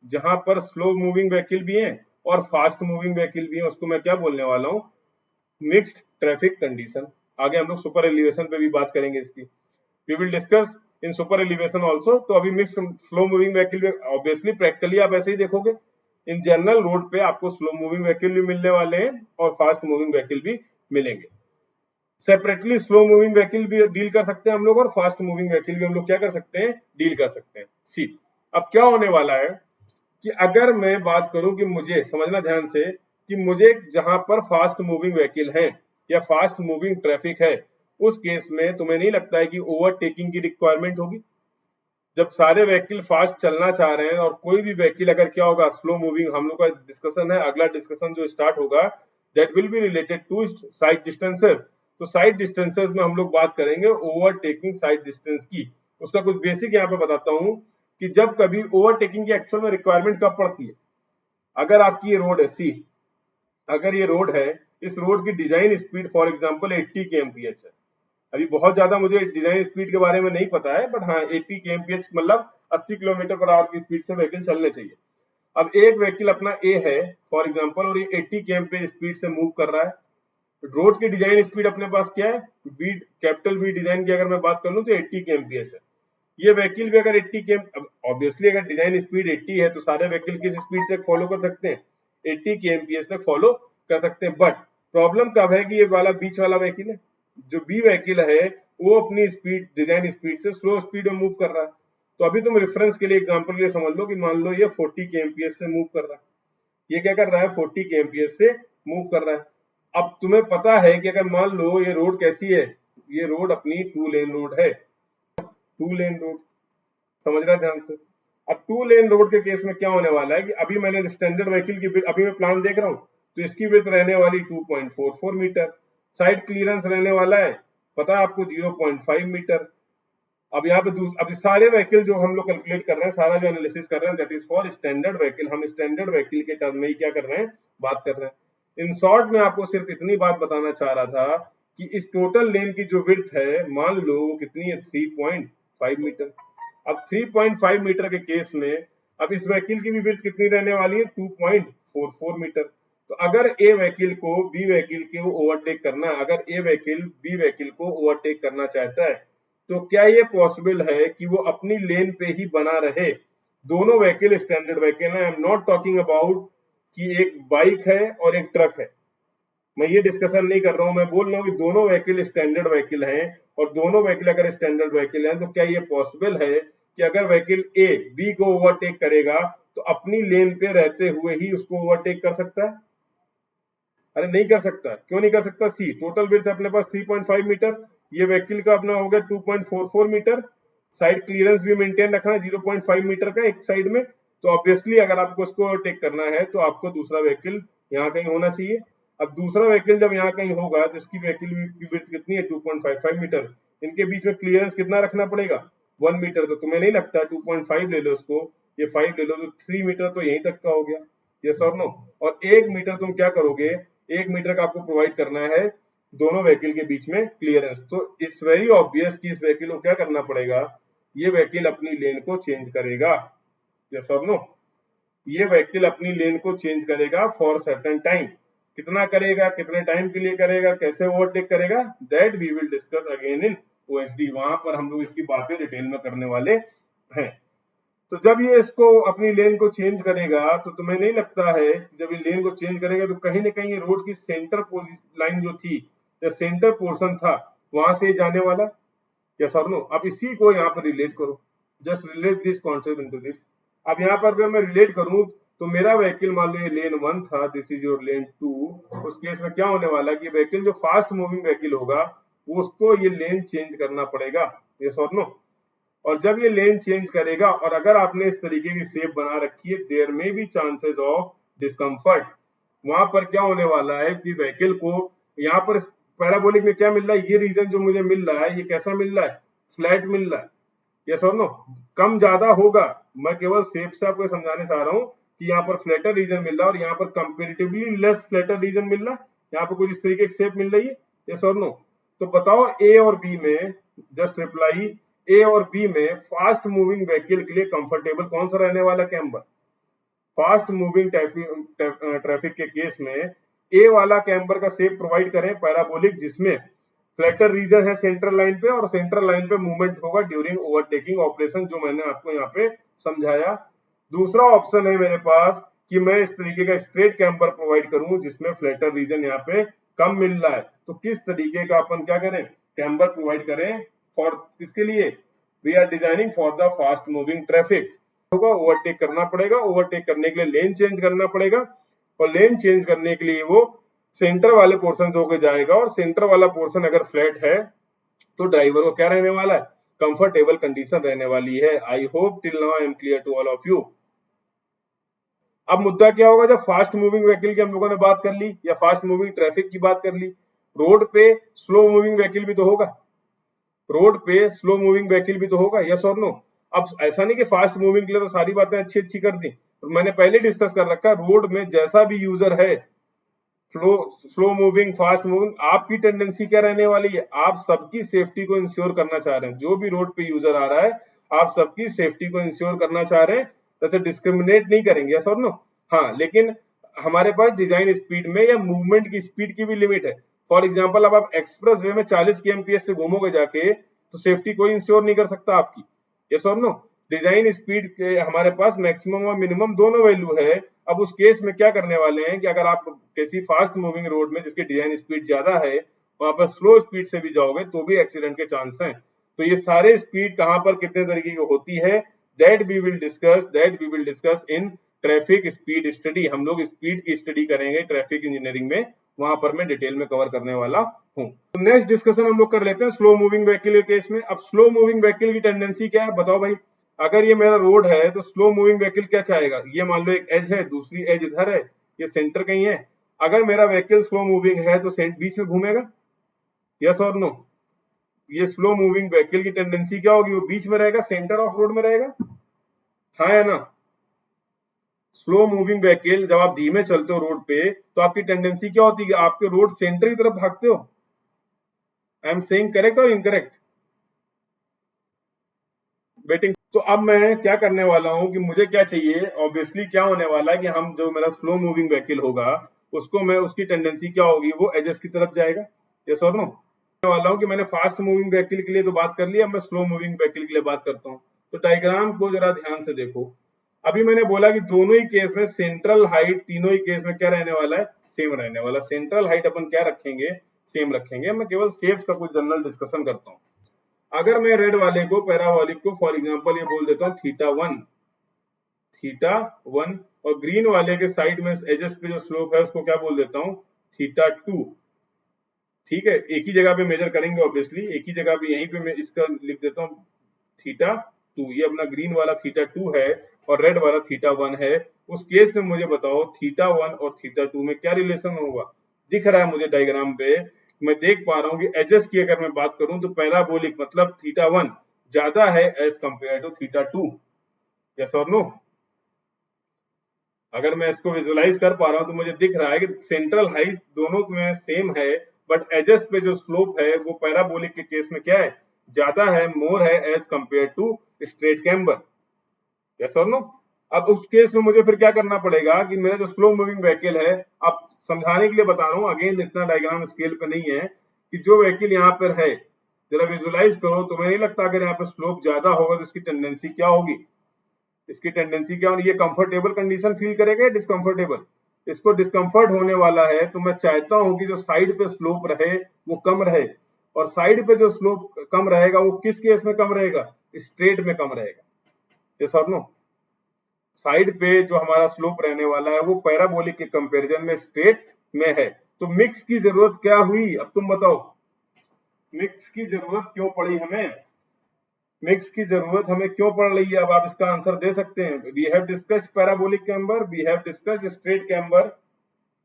जहां पर स्लो मूविंग व्हीकल भी हैं और फास्ट मूविंग व्हीकल भी हैं, उसको मैं क्या बोलने वाला हूँ, मिक्स्ड ट्रैफिक कंडीशन। आगे हम लोग सुपर एलिवेशन पे भी बात करेंगे इसकी, we will discuss in super elevation also. तो अभी mixed slow moving vehicle, obviously practically आप ऐसे ही देखोगे, इन जनरल रोड पे आपको स्लो मूविंग व्हीकल भी मिलने वाले हैं और फास्ट मूविंग व्हीकल भी मिलेंगे। सेपरेटली स्लो मूविंग व्हीकल भी डील कर सकते हैं हम लोग, और फास्ट मूविंग व्हीकल भी हम लोग क्या कर सकते हैं, डील कर सकते हैं। सी अब क्या होने वाला है कि अगर मैं बात करूं कि मुझे समझना ध्यान से कि मुझे जहां पर फास्ट मूविंग व्हीकल है या फास्ट मूविंग ट्रैफिक है, उस केस में तुम्हें नहीं लगता है कि ओवरटेकिंग की रिक्वायरमेंट होगी। जब सारे व्हीकल फास्ट चलना चाह रहे हैं और कोई भी व्हीकल अगर क्या होगा, स्लो मूविंग, हम लोग का डिस्कशन है, अगला डिस्कशन जो स्टार्ट होगा that will be related to sight distances. तो साइड डिस्टेंसेस में हम लोग बात करेंगे ओवरटेकिंग साइड डिस्टेंस की। उसका कुछ बेसिक यहाँ पे बताता हूँ कि जब कभी ओवरटेकिंग की एक्चुअल में रिक्वायरमेंट कब पड़ती है। अगर आपकी ये रोड है, सी अगर ये रोड है, इस रोड की design speed for example 80 kmph है। अभी बहुत ज्यादा मुझे डिजाइन स्पीड के बारे में नहीं पता है, बट हाँ 80 kmph मतलब 80 किलोमीटर पर आवर की स्पीड से व्हीकल चलने चाहिए। अब एक व्हीकल अपना ए है फॉर एग्जांपल, और ये 80 kmph स्पीड से मूव कर रहा है। रोड की डिजाइन स्पीड अपने पास क्या है, वी कैपिटल वी डिजाइन की अगर मैं बात कर लूं तो 80 kmph है। ये व्हीकल भी अगर 80 km, ऑब्वियसली अगर डिजाइन स्पीड 80 है तो सारे व्हीकल किस स्पीड तक फॉलो कर सकते हैं, 80 kmph तक फॉलो कर सकते हैं। बट प्रॉब्लम कब है कि ये वाला बीच वाला व्हीकल है, जो बी व्हीकल है, वो अपनी स्पीड डिजाइन स्पीड से स्लो स्पीड में मूव कर रहा है। तो अभी तुम रेफरेंस के लिए एग्जांपल के लिए समझ लो कि मान लो ये 40 kmph से मूव कर रहा है, ये क्या कर रहा है, 40 kmph से मूव कर रहा है। अब तुम्हें पता है कि अगर मान लो ये रोड कैसी है, ये रोड अपनी 2 लेन रोड है, 2 लेन रोड, समझ रहा है ध्यान से। अब 2 लेन रोड के केस में क्या होने वाला है कि अभी मैंने स्टैंडर्ड व्हीकल की अभी मैं प्लान देख रहा हूँ, तो इसकी विड्थ रहने वाली 2.44 मीटर, साइड क्लियरेंस रहने वाला है पता है आपको 0.5 मीटर। अब यहाँ पे अब सारे व्हीकल जो हम लोग कैलकुलेट कर रहे हैं, सारा जो एनालिसिस कर रहे हैं, that is for standard vehicle. हम स्टैंडर्ड व्हीकल के टर्म में ही क्या कर रहे हैं, बात कर रहे हैं। इन शॉर्ट में आपको सिर्फ इतनी बात बताना चाह रहा था कि इस टोटल लेन की जो विड्थ है, मान लो वो कितनी है, 3.5 मीटर। अब 3.5 मीटर के केस में अब इस व्हीकल की भी विड्थ कितनी रहने वाली है, 2.44 मीटर। तो अगर ए व्हीकल को बी व्हीकल को ओवरटेक करना है, अगर ए व्हीकल बी व्हीकल को ओवरटेक करना चाहता है, तो क्या ये पॉसिबल है कि वो अपनी लेन पे ही बना रहे? दोनों व्हीकल स्टैंडर्ड व्हीकल है। I am not talking about कि एक बाइक है और एक ट्रक है, मैं ये डिस्कशन नहीं कर रहा हूं। मैं बोल रहा हूँ कि दोनों व्हीकल स्टैंडर्ड व्हीकल हैं, और दोनों व्हीकल अगर स्टैंडर्ड व्हीकल हैं तो क्या ये पॉसिबल है कि अगर व्हीकल ए बी को ओवरटेक करेगा तो अपनी लेन पे रहते हुए ही उसको ओवरटेक कर सकता है? अरे नहीं कर सकता। क्यों नहीं कर सकता? सी टोटल विड्थ अपने पास 3.5 मीटर, ये व्हीकल का अपना हो गया 2.44 मीटर, साइड क्लियरेंस भी मेंटेन रखना है 0.5 मीटर का एक साइड में। तो ऑब्वियसली अगर आपको इसको ओवरटेक करना है तो आपको दूसरा व्हीकल यहाँ कहीं होना चाहिए। अब दूसरा व्हीकल जब यहाँ कहीं होगा तो इसकी व्हीकल की विड्थ कितनी है, 2.55 मीटर। इनके बीच में क्लियरेंस कितना रखना पड़ेगा, 1 मीटर। तो तुम्हें नहीं लगता 2.5 ले लो इसको, ये 5 ले लो, तो 3 मीटर तो यहीं तक का हो गया, यस और नो। और 1 मीटर तुम क्या करोगे, 1 मीटर का आपको प्रोवाइड करना है दोनों व्हीकल के बीच में क्लियरेंस। तो इट्स वेरी ऑब्वियस कि इस व्हीकल को क्या करना पड़ेगा, ये व्हीकल अपनी लेन को चेंज करेगा, यस और नो। ये व्हीकल अपनी लेन को चेंज करेगा फॉर सर्टेन टाइम। कितना करेगा, कितने टाइम के लिए करेगा, कैसे ओवरटेक करेगा, that we will discuss again in OSD. वहां पर हम लोग इसकी बातें डिटेल में करने वाले हैं। तो जब ये इसको अपनी लेन को चेंज करेगा तो तुम्हें नहीं लगता है जब ये लेन को चेंज करेगा तो कहीं ना कहीं रोड की सेंटर लाइन जो थी या सेंटर पोर्शन था वहां से जाने वाला, यस और नो। अब इसी को यहाँ पर रिलेट करो, just relate this concept into this. अब यहाँ पर अगर मैं रिलेट करूं तो मेरा व्हीकल मान लो ये लेन 1 था, दिस इज योर लेन 2। उस केस में क्या होने वाला कि व्हीकल जो फास्ट मूविंग व्हीकल होगा वो उसको ये लेन चेंज करना पड़ेगा, यस और नो। और जब ये लेन चेंज करेगा और अगर आपने इस तरीके की शेप बना रखी है, देयर में भी चांसेस ऑफ डिस्कम्फर्ट। वहां पर क्या होने वाला है कि व्हीकल को यहाँ पर पैराबोलिक में क्या मिल रहा है, ये रीजन जो मुझे मिल रहा है ये कैसा मिल रहा है, फ्लैट मिल रहा है, यस और नो। कम ज्यादा होगा, मैं केवल शेप से आपको समझाने चाह रहा हूँ कि यहाँ पर फ्लैटर रीजन मिल रहा है और यहाँ पर कंपेरेटिवली लेस फ्लैटर रीजन मिल रहा है। यहाँ पर कुछ इस तरीके की शेप मिल रही है, यस और नो। तो बताओ ए और बी में, जस्ट रिप्लाई, ए और बी में फास्ट मूविंग व्हीकल के लिए कंफर्टेबल कौन सा रहने वाला कैम्बर? फास्ट मूविंग ट्रैफिक के केस में ए वाला कैम्बर का शेप प्रोवाइड करें पैराबोलिक, जिसमें फ्लैटर रीजन है सेंट्रल लाइन पे और सेंट्रल लाइन पे मूवमेंट होगा ड्यूरिंग ओवरटेकिंग ऑपरेशन, जो मैंने आपको यहाँ पे समझाया। दूसरा ऑप्शन है मेरे पास कि मैं इस तरीके का स्ट्रेट कैम्बर प्रोवाइड करूं जिसमें फ्लैटर रीजन यहाँ पे कम मिल रहा है। तो किस तरीके का अपन क्या करें, कैम्बर प्रोवाइड करें फॉर किसके लिए, we are designing for the fast moving traffic. होगा ओवरटेक करना पड़ेगा, ओवरटेक करने के लिए लेन चेंज करना पड़ेगा, और लेन चेंज करने के लिए वो सेंटर वाले पोर्शन से होकर जाएगा, और सेंटर वाला पोर्शन अगर फ्लैट है तो ड्राइवर को क्या रहने वाला है, कंफर्टेबल कंडीशन रहने वाली है। I hope till now I am clear to all of you. अब मुद्दा क्या होगा, जब फास्ट मूविंग व्हीकल की हम लोगों ने बात कर ली या फास्ट मूविंग ट्रैफिक की बात कर ली, रोड पे स्लो मूविंग व्हीकल भी तो होगा, रोड पे स्लो मूविंग व्हीकल भी तो होगा, यस और नो। अब ऐसा नहीं कि फास्ट मूविंग के लिए तो सारी बातें अच्छी अच्छी कर दी, तो मैंने पहले डिस्कस कर रखा, रोड में जैसा भी यूजर है, स्लो मूविंग फास्ट मूविंग, आपकी टेंडेंसी क्या रहने वाली है, आप सबकी सेफ्टी को इंश्योर करना चाह रहे हैं। जो भी रोड पे यूजर आ रहा है आप सबकी सेफ्टी को इंश्योर करना चाह रहे हैं, वैसे डिस्क्रिमिनेट नहीं करेंगे, यस और नो। हाँ, लेकिन हमारे पास डिजाइन स्पीड में या मूवमेंट की स्पीड की भी लिमिट है। फॉर एग्जाम्पल, अब आप एक्सप्रेस वे में 40 kmph से घूमोगे जाके तो सेफ्टी कोई इंश्योर नहीं कर सकता आपकी, यस और नो। डिजाइन स्पीड के हमारे पास मैक्सिमम और मिनिमम दोनों वैल्यू है। अब उस केस में क्या करने वाले हैं कि अगर आप किसी फास्ट मूविंग रोड में जिसकी डिजाइन स्पीड ज्यादा है वहां पर स्लो स्पीड से भी जाओगे तो भी एक्सीडेंट के चांस हैं। तो ये सारे स्पीड कहां पर कितने तरीके की होती है, that we will discuss in traffic speed study. हम लोग स्पीड की स्टडी करेंगे ट्रैफिक इंजीनियरिंग में, वहां पर मैं डिटेल में कवर करने वाला हूँ। तो नेक्स्ट डिस्कशन हम लोग कर लेते हैं स्लो मूविंग व्हीकल के केस में। अब स्लो मूविंग व्हीकल की टेंडेंसी क्या है बताओ भाई। अगर ये मेरा रोड है तो स्लो मूविंग व्हीकल क्या चाहेगा, ये मान लो एक एज है, दूसरी एज इधर है, ये सेंटर कहीं है। अगर मेरा व्हीकल स्लो मूविंग है तो बीच में घूमेगा, यस और नो। ये स्लो मूविंग व्हीकल की टेंडेंसी क्या होगी, वो बीच में रहेगा, सेंटर ऑफ रोड में रहेगा, हाँ या ना। स्लो मूविंग व्हीकल, जब आप धीमे चलते हो रोड पे तो आपकी टेंडेंसी क्या होती है, आपके रोड सेंटर की तरफ भागते हो। आई एम सेइंग करेक्ट और इनकरेक्ट? वेटिंग। तो अब मैं क्या करने वाला हूं कि मुझे क्या चाहिए, ऑब्वियसली क्या होने वाला है कि हम जो मेरा स्लो मूविंग व्हीकल होगा उसको मैं, उसकी टेंडेंसी क्या होगी, वो एजेस की तरफ जाएगा। यस और नो? वाला हूं कि मैंने फास्ट मूविंग व्हीकल के लिए तो बात कर ली, अब मैं स्लो मूविंग व्हीकल के लिए बात करता हूं। तो डायग्राम को जरा ध्यान से देखो। अभी मैंने बोला कि दोनों ही केस में सेंट्रल हाइट, तीनों ही केस में क्या रहने वाला है, सेम रहने वाला। सेंट्रल हाइट अपन क्या रखेंगे, सेम रखेंगे। मैं केवल शेप्स का कुछ जनरल डिस्कशन करता हूँ। अगर मैं रेड वाले को, पैराबोलिक को फॉर एग्जांपल ये बोल देता हूँ थीटा 1, थीटा 1, और ग्रीन वाले के साइड में एजेस पे जो स्लोप है उसको क्या बोल देता हूँ, थीटा 2। ठीक है, एक ही जगह पे मेजर करेंगे ऑब्वियसली, एक ही जगह पे, यहीं पे मैं इसका लिख देता हूँ थीटा 2। ये अपना ग्रीन वाला थीटा 2 है और रेड वाला थीटा 1 है। उस केस में मुझे बताओ थीटा 1 और थीटा 2 में क्या रिलेशन होगा। दिख रहा है मुझे डायग्राम पे, मैं देख पा रहा हूँ कि एजेस की अगर मैं बात करूं तो पैराबोलिक मतलब थीटा 1 ज्यादा है as compare to theta 2। Yes और नो? अगर मैं इसको विजुअलाइज कर पा रहा हूं तो मुझे दिख रहा है कि सेंट्रल हाइट दोनों में सेम है, बट एजेस पे जो स्लोप है वो पैराबोलिक के केस में क्या है, ज्यादा है, मोर है as compare to straight camber. Yes और नो? अब उस केस में मुझे फिर क्या करना पड़ेगा कि मेरा जो स्लो मूविंग व्हीकल है, अब समझाने के लिए बता रहा हूँ, अगेन इतना डायग्राम स्केल पे नहीं है, कि जो व्हीकल यहाँ पर है जरा विजुअलाइज करो, तो मुझे नहीं लगता अगर यहाँ पे स्लोप ज्यादा होगा तो इसकी टेंडेंसी क्या होगी, इसकी टेंडेंसी क्या होगी, ये कंफर्टेबल कंडीशन फील करेगा या डिस्कंफर्टेबल। इसको डिस्कंफर्ट होने वाला है, तो मैं चाहता हूं कि जो साइड पे स्लोप रहे वो कम रहे, और साइड पे जो स्लोप कम रहेगा वो किस केस में कम रहेगा, स्ट्रेट में कम रहेगा। ये सब नो, साइड पे जो हमारा स्लोप रहने वाला है वो पैराबोलिक के कंपैरिजन में स्ट्रेट में है। तो मिक्स की जरूरत क्या हुई, अब तुम बताओ, मिक्स की जरूरत क्यों पड़ी हमें, मिक्स की जरूरत हमें क्यों पड़ रही है, अब आप इसका आंसर दे सकते हैं। We have discussed parabolic camber, we have discussed straight camber.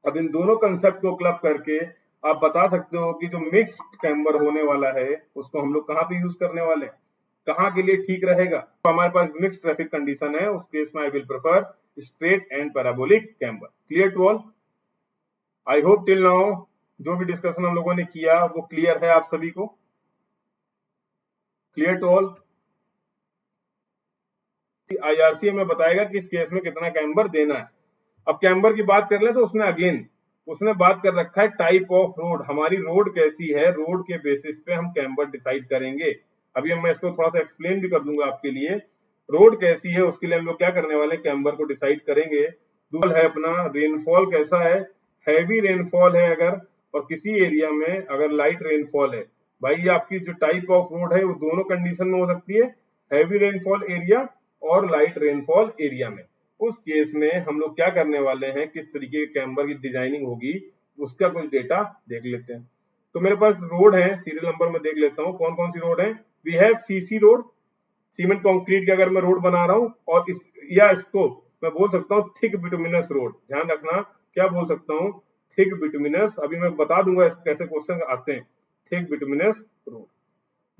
अब इन दोनों कंसेप्ट को क्लब करके आप बता सकते हो कि जो मिक्स्ड कैम्बर होने वाला है उसको हम लोग कहाँ पे यूज करने वाले हैं, कहाँ के लिए ठीक रहेगा। तो हमारे पास मिक्स ट्रैफिक कंडीशन है, उस केस में I will prefer straight and parabolic camber. Clear to all? I hope till now जो भी डिस्कशन हम लोगों ने किया वो क्लियर है आप सभी को? Clear to all? आईआरसी हमें बताएगा कि इस केस में कितना कैम्बर देना है। अब कैम्बर की बात कर ले तो उसने बात कर रखा है टाइप ऑफ रोड, हमारी रोड कैसी है, रोड के बेसिस पे हम कैम्बर डिसाइड करेंगे। अभी मैं इसको थोड़ा सा एक्सप्लेन भी कर दूंगा आपके लिए। रोड कैसी है उसके लिए हम लोग क्या करने वाले हैं, कैम्बर को डिसाइड करेंगे। दूसरा है अपना रेनफॉल कैसा है, हैवी रेनफॉल है अगर, और किसी एरिया में अगर लाइट रेनफॉल है, भाई ये आपकी जो टाइप ऑफ रोड है वो दोनों कंडीशन में हो सकती है, हैवी रेनफॉल एरिया और लाइट रेनफॉल एरिया में। उस केस में हम लोग क्या करने वाले हैं, किस तरीके के कैम्बर की डिजाइनिंग होगी उसका कुछ डेटा देख लेते हैं। तो मेरे पास रोड है, सीरियल नंबर में देख लेता हूँ कौन कौन सी रोड है। We have CC road, cement concrete की अगर मैं रोड बना रहा हूँ, और या इसको मैं बोल सकता हूँ थिक बिटुमिनस रोड। ध्यान रखना क्या बोल सकता हूँ, थिक बिटुमिनस। अभी मैं बता दूंगा कैसे क्वेश्चन आते हैं। Thick bituminous road.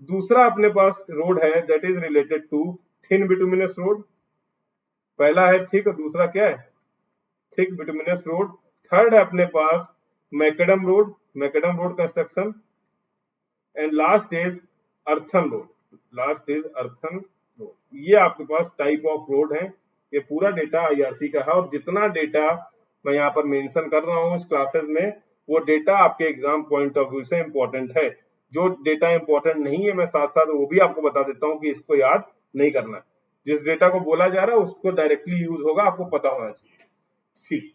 दूसरा अपने पास रोड है that is related to thin bituminous road. पहला है थिक, दूसरा क्या है, थिक बिटुमिनस रोड। थर्ड है अपने पास macadam road, macadam road construction. And last is earthen road, last is earthen road. ये आपके पास टाइप ऑफ रोड है। ये पूरा डेटा आईआरसी का है, और जितना डेटा मैं यहाँ पर मेंशन कर रहा हूँ इस क्लासेस में, वो डेटा आपके एग्जाम पॉइंट ऑफ व्यू से इंपॉर्टेंट है। जो डेटा इंपॉर्टेंट नहीं है मैं साथ साथ वो भी आपको बता देता हूँ कि इसको याद नहीं करना है। जिस डेटा को बोला जा रहा है उसको डायरेक्टली यूज होगा, आपको पता होना चाहिए। ठीक।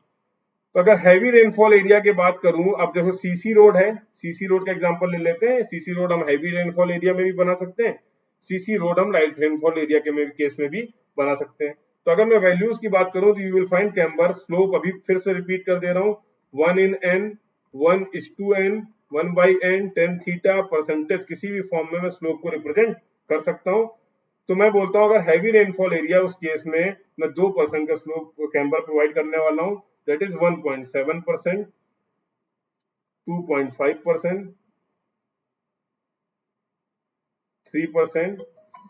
तो अगर हैवी रेनफॉल एरिया की बात करूं, अब देखो सीसी रोड है, सीसी रोड का एग्जांपल ले लेते हैं। सीसी रोड हम हैवी रेनफॉल एरिया में भी बना सकते हैं, सीसी रोड हम लाइट रेनफॉल एरिया के में केस में भी बना सकते हैं। तो अगर मैं वैल्यूज की बात करूं तो you will find camber slope, अभी फिर से रिपीट कर दे रहा हूं, 1/n, 1:n, 1/n, tan theta percentage, किसी भी फॉर्म में मैं स्लोप को रिप्रेजेंट कर सकता हूं। तो मैं बोलता हूं अगर हैवी रेनफॉल एरिया, उस केस में मैं 2% का स्लोप कैम्बर प्रोवाइड करने वाला हूं, that is 1.7%, 2.5%, 3%,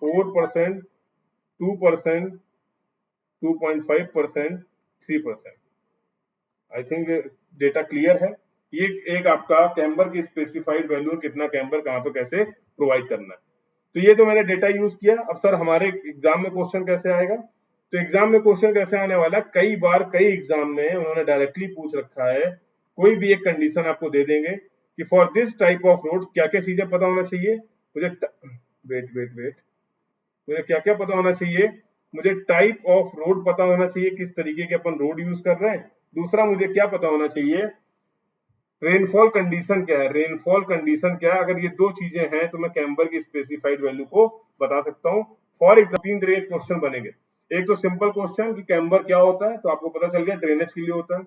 4%, 2%, 2.5%, 3%। I think data clear है। ये एक आपका कैम्बर की स्पेसिफाइड वैल्यू, कितना कैम्बर कहाँ पे कैसे प्रोवाइड करना है। तो ये तो मैंने डेटा यूज किया। अब सर हमारे एग्जाम में क्वेश्चन कैसे आएगा? तो एग्जाम में क्वेश्चन कैसे आने वाला है, कई बार कई एग्जाम में उन्होंने डायरेक्टली पूछ रखा है, कोई भी एक कंडीशन आपको दे देंगे कि for this type of road क्या क्या चीजें पता होना चाहिए मुझे। वेट मुझे क्या क्या पता होना चाहिए? मुझे टाइप ऑफ रोड पता होना चाहिए, किस तरीके के अपन रोड यूज कर रहे हैं। दूसरा मुझे क्या पता होना चाहिए, रेनफॉल कंडीशन क्या है, रेनफॉल कंडीशन क्या है। अगर ये दो चीजें हैं तो मैं कैम्बर की स्पेसिफाइड वैल्यू को बता सकता हूँ। फॉर एग्जाम्पल 3 तरह के क्वेश्चन बनेंगे। एक तो सिंपल क्वेश्चन कि कैम्बर क्या होता है, तो आपको पता चल गया ड्रेनेज के लिए होता है।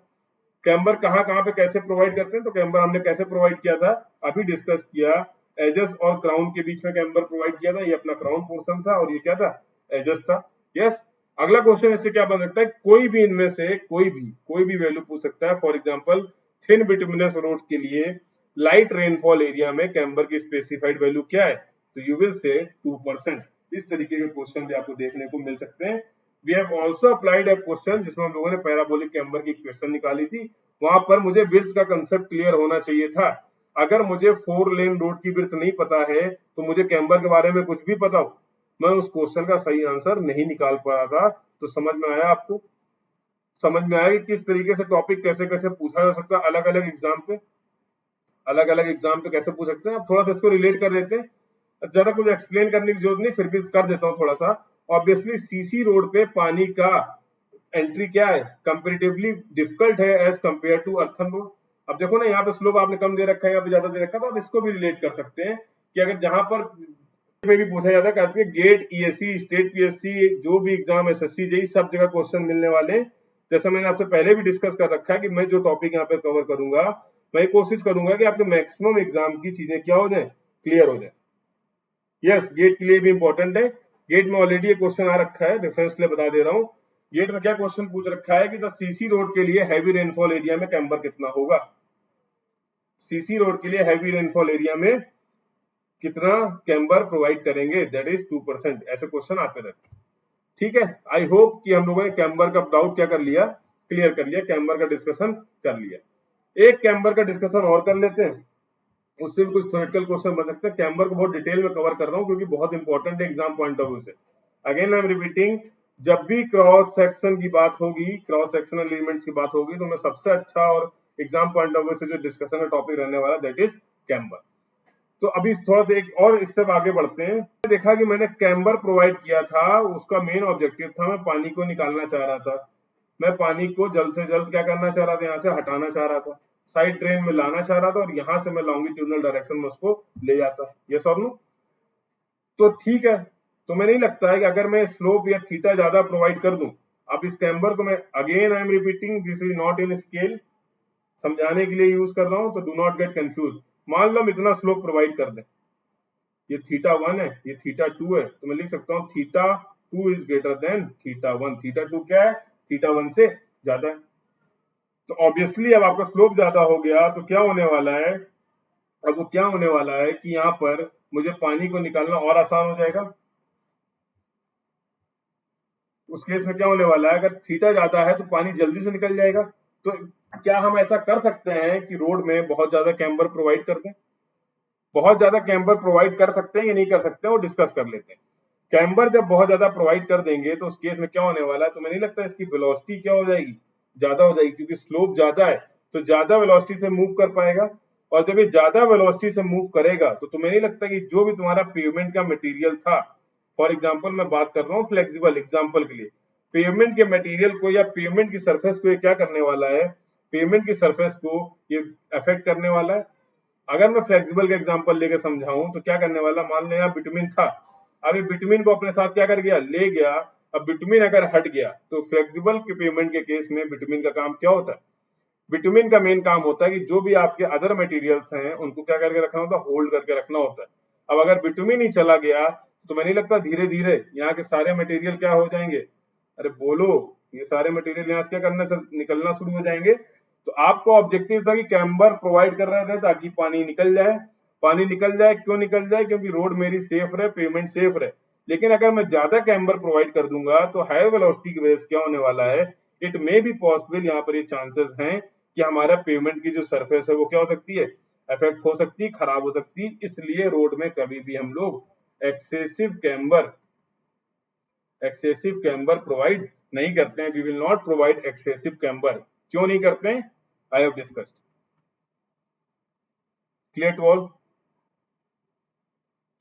कैम्बर कहाँ कहाँ पे कैसे प्रोवाइड करते हैं, तो कैम्बर हमने कैसे प्रोवाइड किया था, अभी डिस्कस किया। एजेस और क्राउन के बीच में कैम्बर प्रोवाइड किया था। ये अपना क्राउन पोर्शन था और ये क्या था, एजेस था। यस। अगला क्वेश्चन इससे क्या बन सकता है, कोई भी इनमें से कोई भी वैल्यू पूछ सकता है। For example thin bituminous road के लिए लाइट रेनफॉल एरिया में कैम्बर की स्पेसिफाइड वैल्यू क्या है, तो यू विल से 2%। इस तरीके के क्वेश्चन भी आपको देखने को मिल सकते हैं। We have also applied a question जिसमें हम लोगों ने पैराबोलिक कैम्बर की इक्वेशन निकाली थी। वहां पर मुझे विड्थ का कंसेप्ट क्लियर होना चाहिए था। अगर मुझे 4 लेन रोड की विड्थ नहीं पता है तो मुझे कैम्बर के बारे में कुछ भी पता हो, मैं उस क्वेश्चन का सही आंसर नहीं निकाल पा रहा था। तो समझ में आया आपको? समझ में आया कि किस तरीके से टॉपिक कैसे कैसे पूछा जा सकता है अलग अलग एग्जाम पे, अलग अलग एग्जाम पे कैसे पूछ सकते हैं। अब थोड़ा सा इसको रिलेट कर लेते हैं। ज्यादा कुछ एक्सप्लेन करने की जरूरत नहीं, फिर भी कर देता हूँ थोड़ा सा। ऑब्वियसली सीसी रोड पे पानी का एंट्री क्या है, कंपेरेटिवली डिफिकल्ट है as compare to earthen road. अब देखो ना, यहाँ पे स्लोप आपने कम दे रखा है, यहाँ पे ज्यादा दे रखा है, तो आप इसको भी रिलेट कर सकते हैं कि अगर जहां पर में भी पूछा जाता है, कहते हैं गेट, ईएससी, स्टेट पीएससी, जो भी एग्जाम, एसएससी, जेई, सब जगह क्वेश्चन मिलने वाले हैं। जैसा मैंने आपसे पहले भी डिस्कस कर रखा है कि मैं जो टॉपिक यहाँ पे कवर करूंगा, मैं कोशिश करूंगा कि आपके मैक्सिमम एग्जाम की चीजें क्या हो जाए, क्लियर हो जाए। यस, गेट के लिए भी इंपॉर्टेंट है। गेट में ऑलरेडी ये क्वेश्चन आ रखा है, रेफरेंस के लिए बता दे रहा हूँ। गेट में क्या क्वेश्चन पूछ रखा है कि द सीसी रोड के लिए हैवी रेनफॉल एरिया में कैम्बर कितना होगा। सीसी रोड के लिए हैवी रेनफॉल एरिया में कितना कैम्बर प्रोवाइड करेंगे, दैट इज 2%। ऐसे क्वेश्चन आते रहते हैं। ठीक है, आई होप कि हम लोगों ने कैम्बर का डाउट क्या कर लिया, क्लियर कर लिया, कैम्बर का डिस्कशन कर लिया। एक कैम्बर का डिस्कशन और कर लेते हैं, उससे भी कुछ थ्योरेटिकल क्वेश्चन बन सकते हैं। कैम्बर को बहुत डिटेल में कवर कर रहा हूँ क्योंकि बहुत इंपॉर्टेंट है एग्जाम पॉइंट ऑफ व्यू से। अगेन आई एम रिपीटिंग, जब भी क्रॉस सेक्शन की बात होगी, क्रॉस सेक्शनल एलिमेंट्स की बात होगी, तो मैं सबसे अच्छा और एग्जाम पॉइंट ऑफ व्यू से जो डिस्कशन का टॉपिक रहने वाला दैट इज कैम्बर। तो अभी थोड़ा सा एक और स्टेप आगे बढ़ते हैं। देखा कि मैंने कैम्बर प्रोवाइड किया था, उसका मेन ऑब्जेक्टिव था मैं पानी को निकालना चाह रहा था। मैं पानी को जल्द से जल्द क्या करना चाह रहा था, यहाँ से हटाना चाह रहा था, साइड ड्रेन में लाना चाह रहा था और यहाँ से मैं लॉन्गिट्यूडनल डायरेक्शन में उसको ले जाता। यस और नो? तो ठीक है, तो मैं नहीं लगता है कि अगर मैं स्लोप या थीटा ज्यादा प्रोवाइड कर दूं, अब इस कैम्बर को मैं again I am repeating, this is not in scale, समझाने के लिए यूज कर रहा हूं, तो डू नॉट गेट कंफ्यूज। मान लो हम इतना स्लोप प्रोवाइड कर दें, ये थीटा 1 है, ये थीटा 2 है, तो मैं लिख सकता हूँ theta 2 is greater than theta 1। Theta 2 क्या है, थीटा 1 से ज्यादा है। तो ऑब्वियसली अब आपका स्लोप ज्यादा हो गया तो क्या होने वाला है, अब वो क्या होने वाला है कि यहाँ पर मुझे पानी को निकालना और आसान हो जाएगा। उस केस में क्या होने वाला है, अगर थीटा ज्यादा है तो पानी जल्दी से निकल जाएगा। तो क्या हम ऐसा कर सकते हैं कि रोड में बहुत ज्यादा कैम्बर प्रोवाइड कर दें? बहुत ज्यादा कैम्बर प्रोवाइड कर सकते हैं या नहीं कर सकते हैं, वो डिस्कस कर लेते हैं। कैम्बर जब बहुत ज्यादा प्रोवाइड कर देंगे तो उस केस में क्या होने वाला है, तो मुझे नहीं लगता इसकी वेलोसिटी क्या हो जाएगी, ज्यादा हो जाएगी, क्योंकि स्लोप ज्यादा है तो ज्यादा वेलोसिटी से मूव कर पाएगा। और जब ये ज्यादा वेलोसिटी से मूव करेगा तो तुम्हें नहीं लगता कि जो भी तुम्हारा पेवमेंट का मटेरियल था, फॉर एग्जांपल मैं बात कर रहा हूँ फ्लेक्सिबल एग्जांपल के लिए, पेवमेंट के मटेरियल को या पेवमेंट की सरफेस को ये क्या करने वाला है, पेवमेंट की सरफेस को ये अफेक्ट करने वाला है। अगर मैं फ्लेक्सिबल का एग्जांपल लेके समझाऊं तो क्या करने वाला, मान लो यहाँ बिटुमिन था, अब ये बिटुमिन को अपने साथ क्या कर गया, ले गया। अब बिटुमिन अगर हट गया तो फ्लेक्सिबल के पेवमेंट के केस में बिटुमिन का काम क्या होता है, बिटुमिन का मेन काम होता है कि जो भी आपके अदर मटेरियल्स हैं उनको क्या करके रखना होता है, होल्ड करके रखना होता है। अब अगर बिटुमिन ही चला गया तो मैं नहीं लगता धीरे धीरे यहाँ के सारे मटेरियल क्या हो जाएंगे, अरे बोलो, ये सारे मटेरियल यहाँ से क्या करना निकलना शुरू हो जाएंगे। तो आपको ऑब्जेक्टिव था कि कैम्बर प्रोवाइड कर रहे थे ताकि पानी निकल जाए। पानी निकल जाए, क्यों निकल जाए, क्योंकि रोड मेरी सेफ रहे, पेमेंट सेफ रहे। लेकिन अगर मैं ज्यादा कैम्बर प्रोवाइड कर दूंगा तो हाई वेलोसिटी की वजह से क्या होने वाला है, इट मे बी पॉसिबल, यहाँ पर ये चांसेस हैं कि हमारा पेमेंट की जो सरफेस है वो क्या हो सकती है, अफेक्ट हो सकती है, खराब हो सकती है। इसलिए रोड में कभी भी हम लोग एक्सेसिव कैम्बर प्रोवाइड नहीं करते हैं। We will not provide excessive camber. क्यों नहीं करते हैं? I have discussed. Clear to all?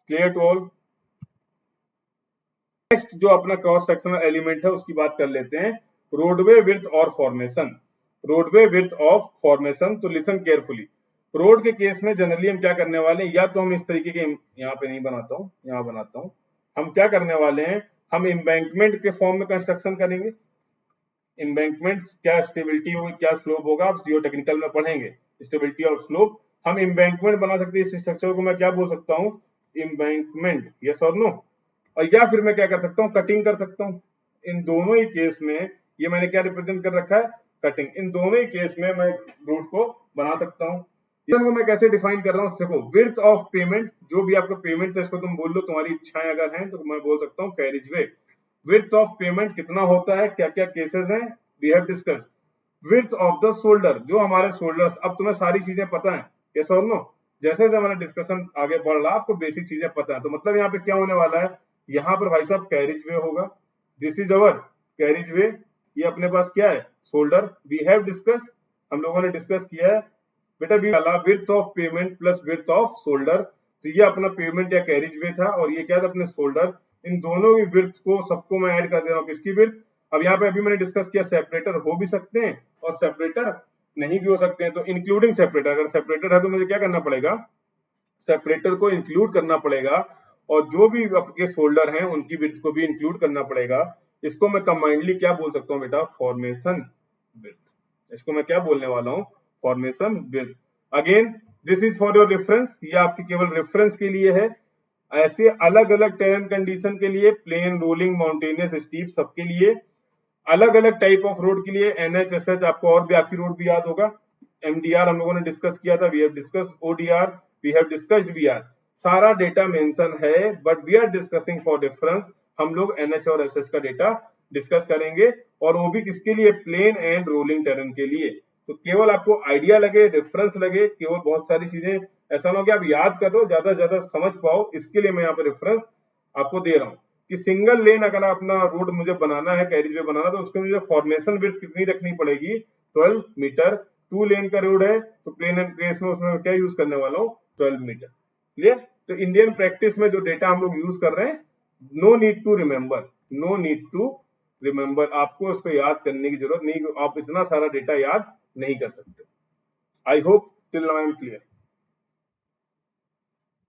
Clear to all? Next जो अपना क्रॉस सेक्शनल एलिमेंट है उसकी बात कर लेते हैं, रोडवे विड्थ और formation. Roadway width of formation, तो लिसन केयरफुली। रोड के केस में जनरली हम क्या करने वाले हैं, या तो हम इस तरीके के, यहाँ पे नहीं बनाता हूँ, यहाँ बनाता हूँ, हम क्या करने वाले हैं, हम एम्बैंकमेंट के फॉर्म में कंस्ट्रक्शन करेंगे। एम्बैंकमेंट क्या स्टेबिलिटी होगी, क्या स्लोप होगा, आप जियो टेक्निकल में पढ़ेंगे स्टेबिलिटी और स्लोप। हम एम्बैंकमेंट बना सकते हैं, इस स्ट्रक्चर को मैं क्या बोल सकता हूँ, एम्बैंकमेंट, यस और नो। और या फिर मैं क्या कर सकता हूँ, कटिंग कर सकता हूँ। इन दोनों ही केस में, ये मैंने क्या रिप्रेजेंट कर रखा है, कटिंग। इन दोनों ही केस में मैं रोड को बना सकता हूँ। को मैं कैसे डिफाइन कर रहा हूँ, देखो, विड्थ ऑफ पेमेंट, जो भी आपका पेमेंट है इसको तुम बोल लो, तुम्हारी इच्छाएं अगर हैं तो मैं बोल सकता हूँ carriage way. Width of pavement कितना होता है, क्या क्या केसेस हैं, we have discussed. Width of the shoulder, जो हमारे शोल्डर्स, अब तुम्हें सारी चीजें पता है, यस और नो। जैसे जैसे हमारा डिस्कशन आगे बढ़ रहा, आपको बेसिक चीजें पता है, तो मतलब यहाँ पे क्या होने वाला है, यहाँ पर भाई साहब कैरिज वे होगा, दिस इज अवर कैरिज वे। ये अपने पास क्या है, शोल्डर, वी हैव डिस्कस्ड, हम लोगों ने डिस्कस किया है बेटा, वी वाला width of payment plus width off shoulder. तो ये अपना पेमेंट या कैरिज वे था, और ये क्या था, अपने शोल्डर। इन दोनों की विड्थ को सबको मैं ऐड कर दे रहा हूँ, किसकी विड्थ। अब यहाँ पे अभी मैंने डिस्कस किया, सेपरेटर हो भी सकते हैं और सेपरेटर नहीं भी हो सकते हैं, तो इंक्लूडिंग सेपरेटर, अगर सेपरेटर है तो मुझे क्या करना पड़ेगा, सेपरेटर को इंक्लूड करना पड़ेगा, और जो भी आपके शोल्डर हैं उनकी विड्थ को भी इंक्लूड करना पड़ेगा। इसको मैं कंबाइंडली क्या बोल सकता हूँ बेटा, फॉर्मेशन विड्थ। इसको मैं क्या बोलने वाला हूँ, formation width. Again this is for your reference, ये आपके केवल रेफरेंस के लिए है। ऐसे अलग अलग टेरेन कंडीशन के लिए, प्लेन, रोलिंग, माउंटेनियस, स्टीप, सबके लिए अलग अलग टाइप ऑफ रोड के लिए, एनएच, एसएच, आपको और भी आपकी रोड भी याद होगा। एमडीआर हम लोगों ने डिस्कस किया था, we have discussed ODR, we have discussed VR, सारा डेटा मेंशन है, but we are discussing for difference. हम लोग एनएच और एसएच का डेटा डिस्कस करेंगे, और वो भी किसके लिए, प्लेन एंड रोलिंग टेरेन के लिए। तो केवल आपको आइडिया लगे, रेफरेंस लगे, केवल बहुत सारी चीजें ऐसा ना हो कि आप याद कर दो, ज्यादा से ज्यादा समझ पाओ, इसके लिए मैं यहाँ पे रेफरेंस आपको दे रहा हूँ कि सिंगल लेन अगर अपना रोड मुझे बनाना है, कैरिज वे बनाना, तो उसके मुझे फॉर्मेशन विड्थ कितनी रखनी पड़ेगी, 12 मीटर। 2 लेन का रोड है तो प्लेन एंड केस में उसमें क्या यूज करने वाला हूँ, 12 मीटर। क्लियर? तो इंडियन प्रैक्टिस में जो डेटा हम लोग यूज कर रहे हैं, no need to remember, no need to remember, आपको उसको याद करने की जरूरत नहीं, आप इतना सारा डेटा याद नहीं कर सकते। आई hope till now I am clear.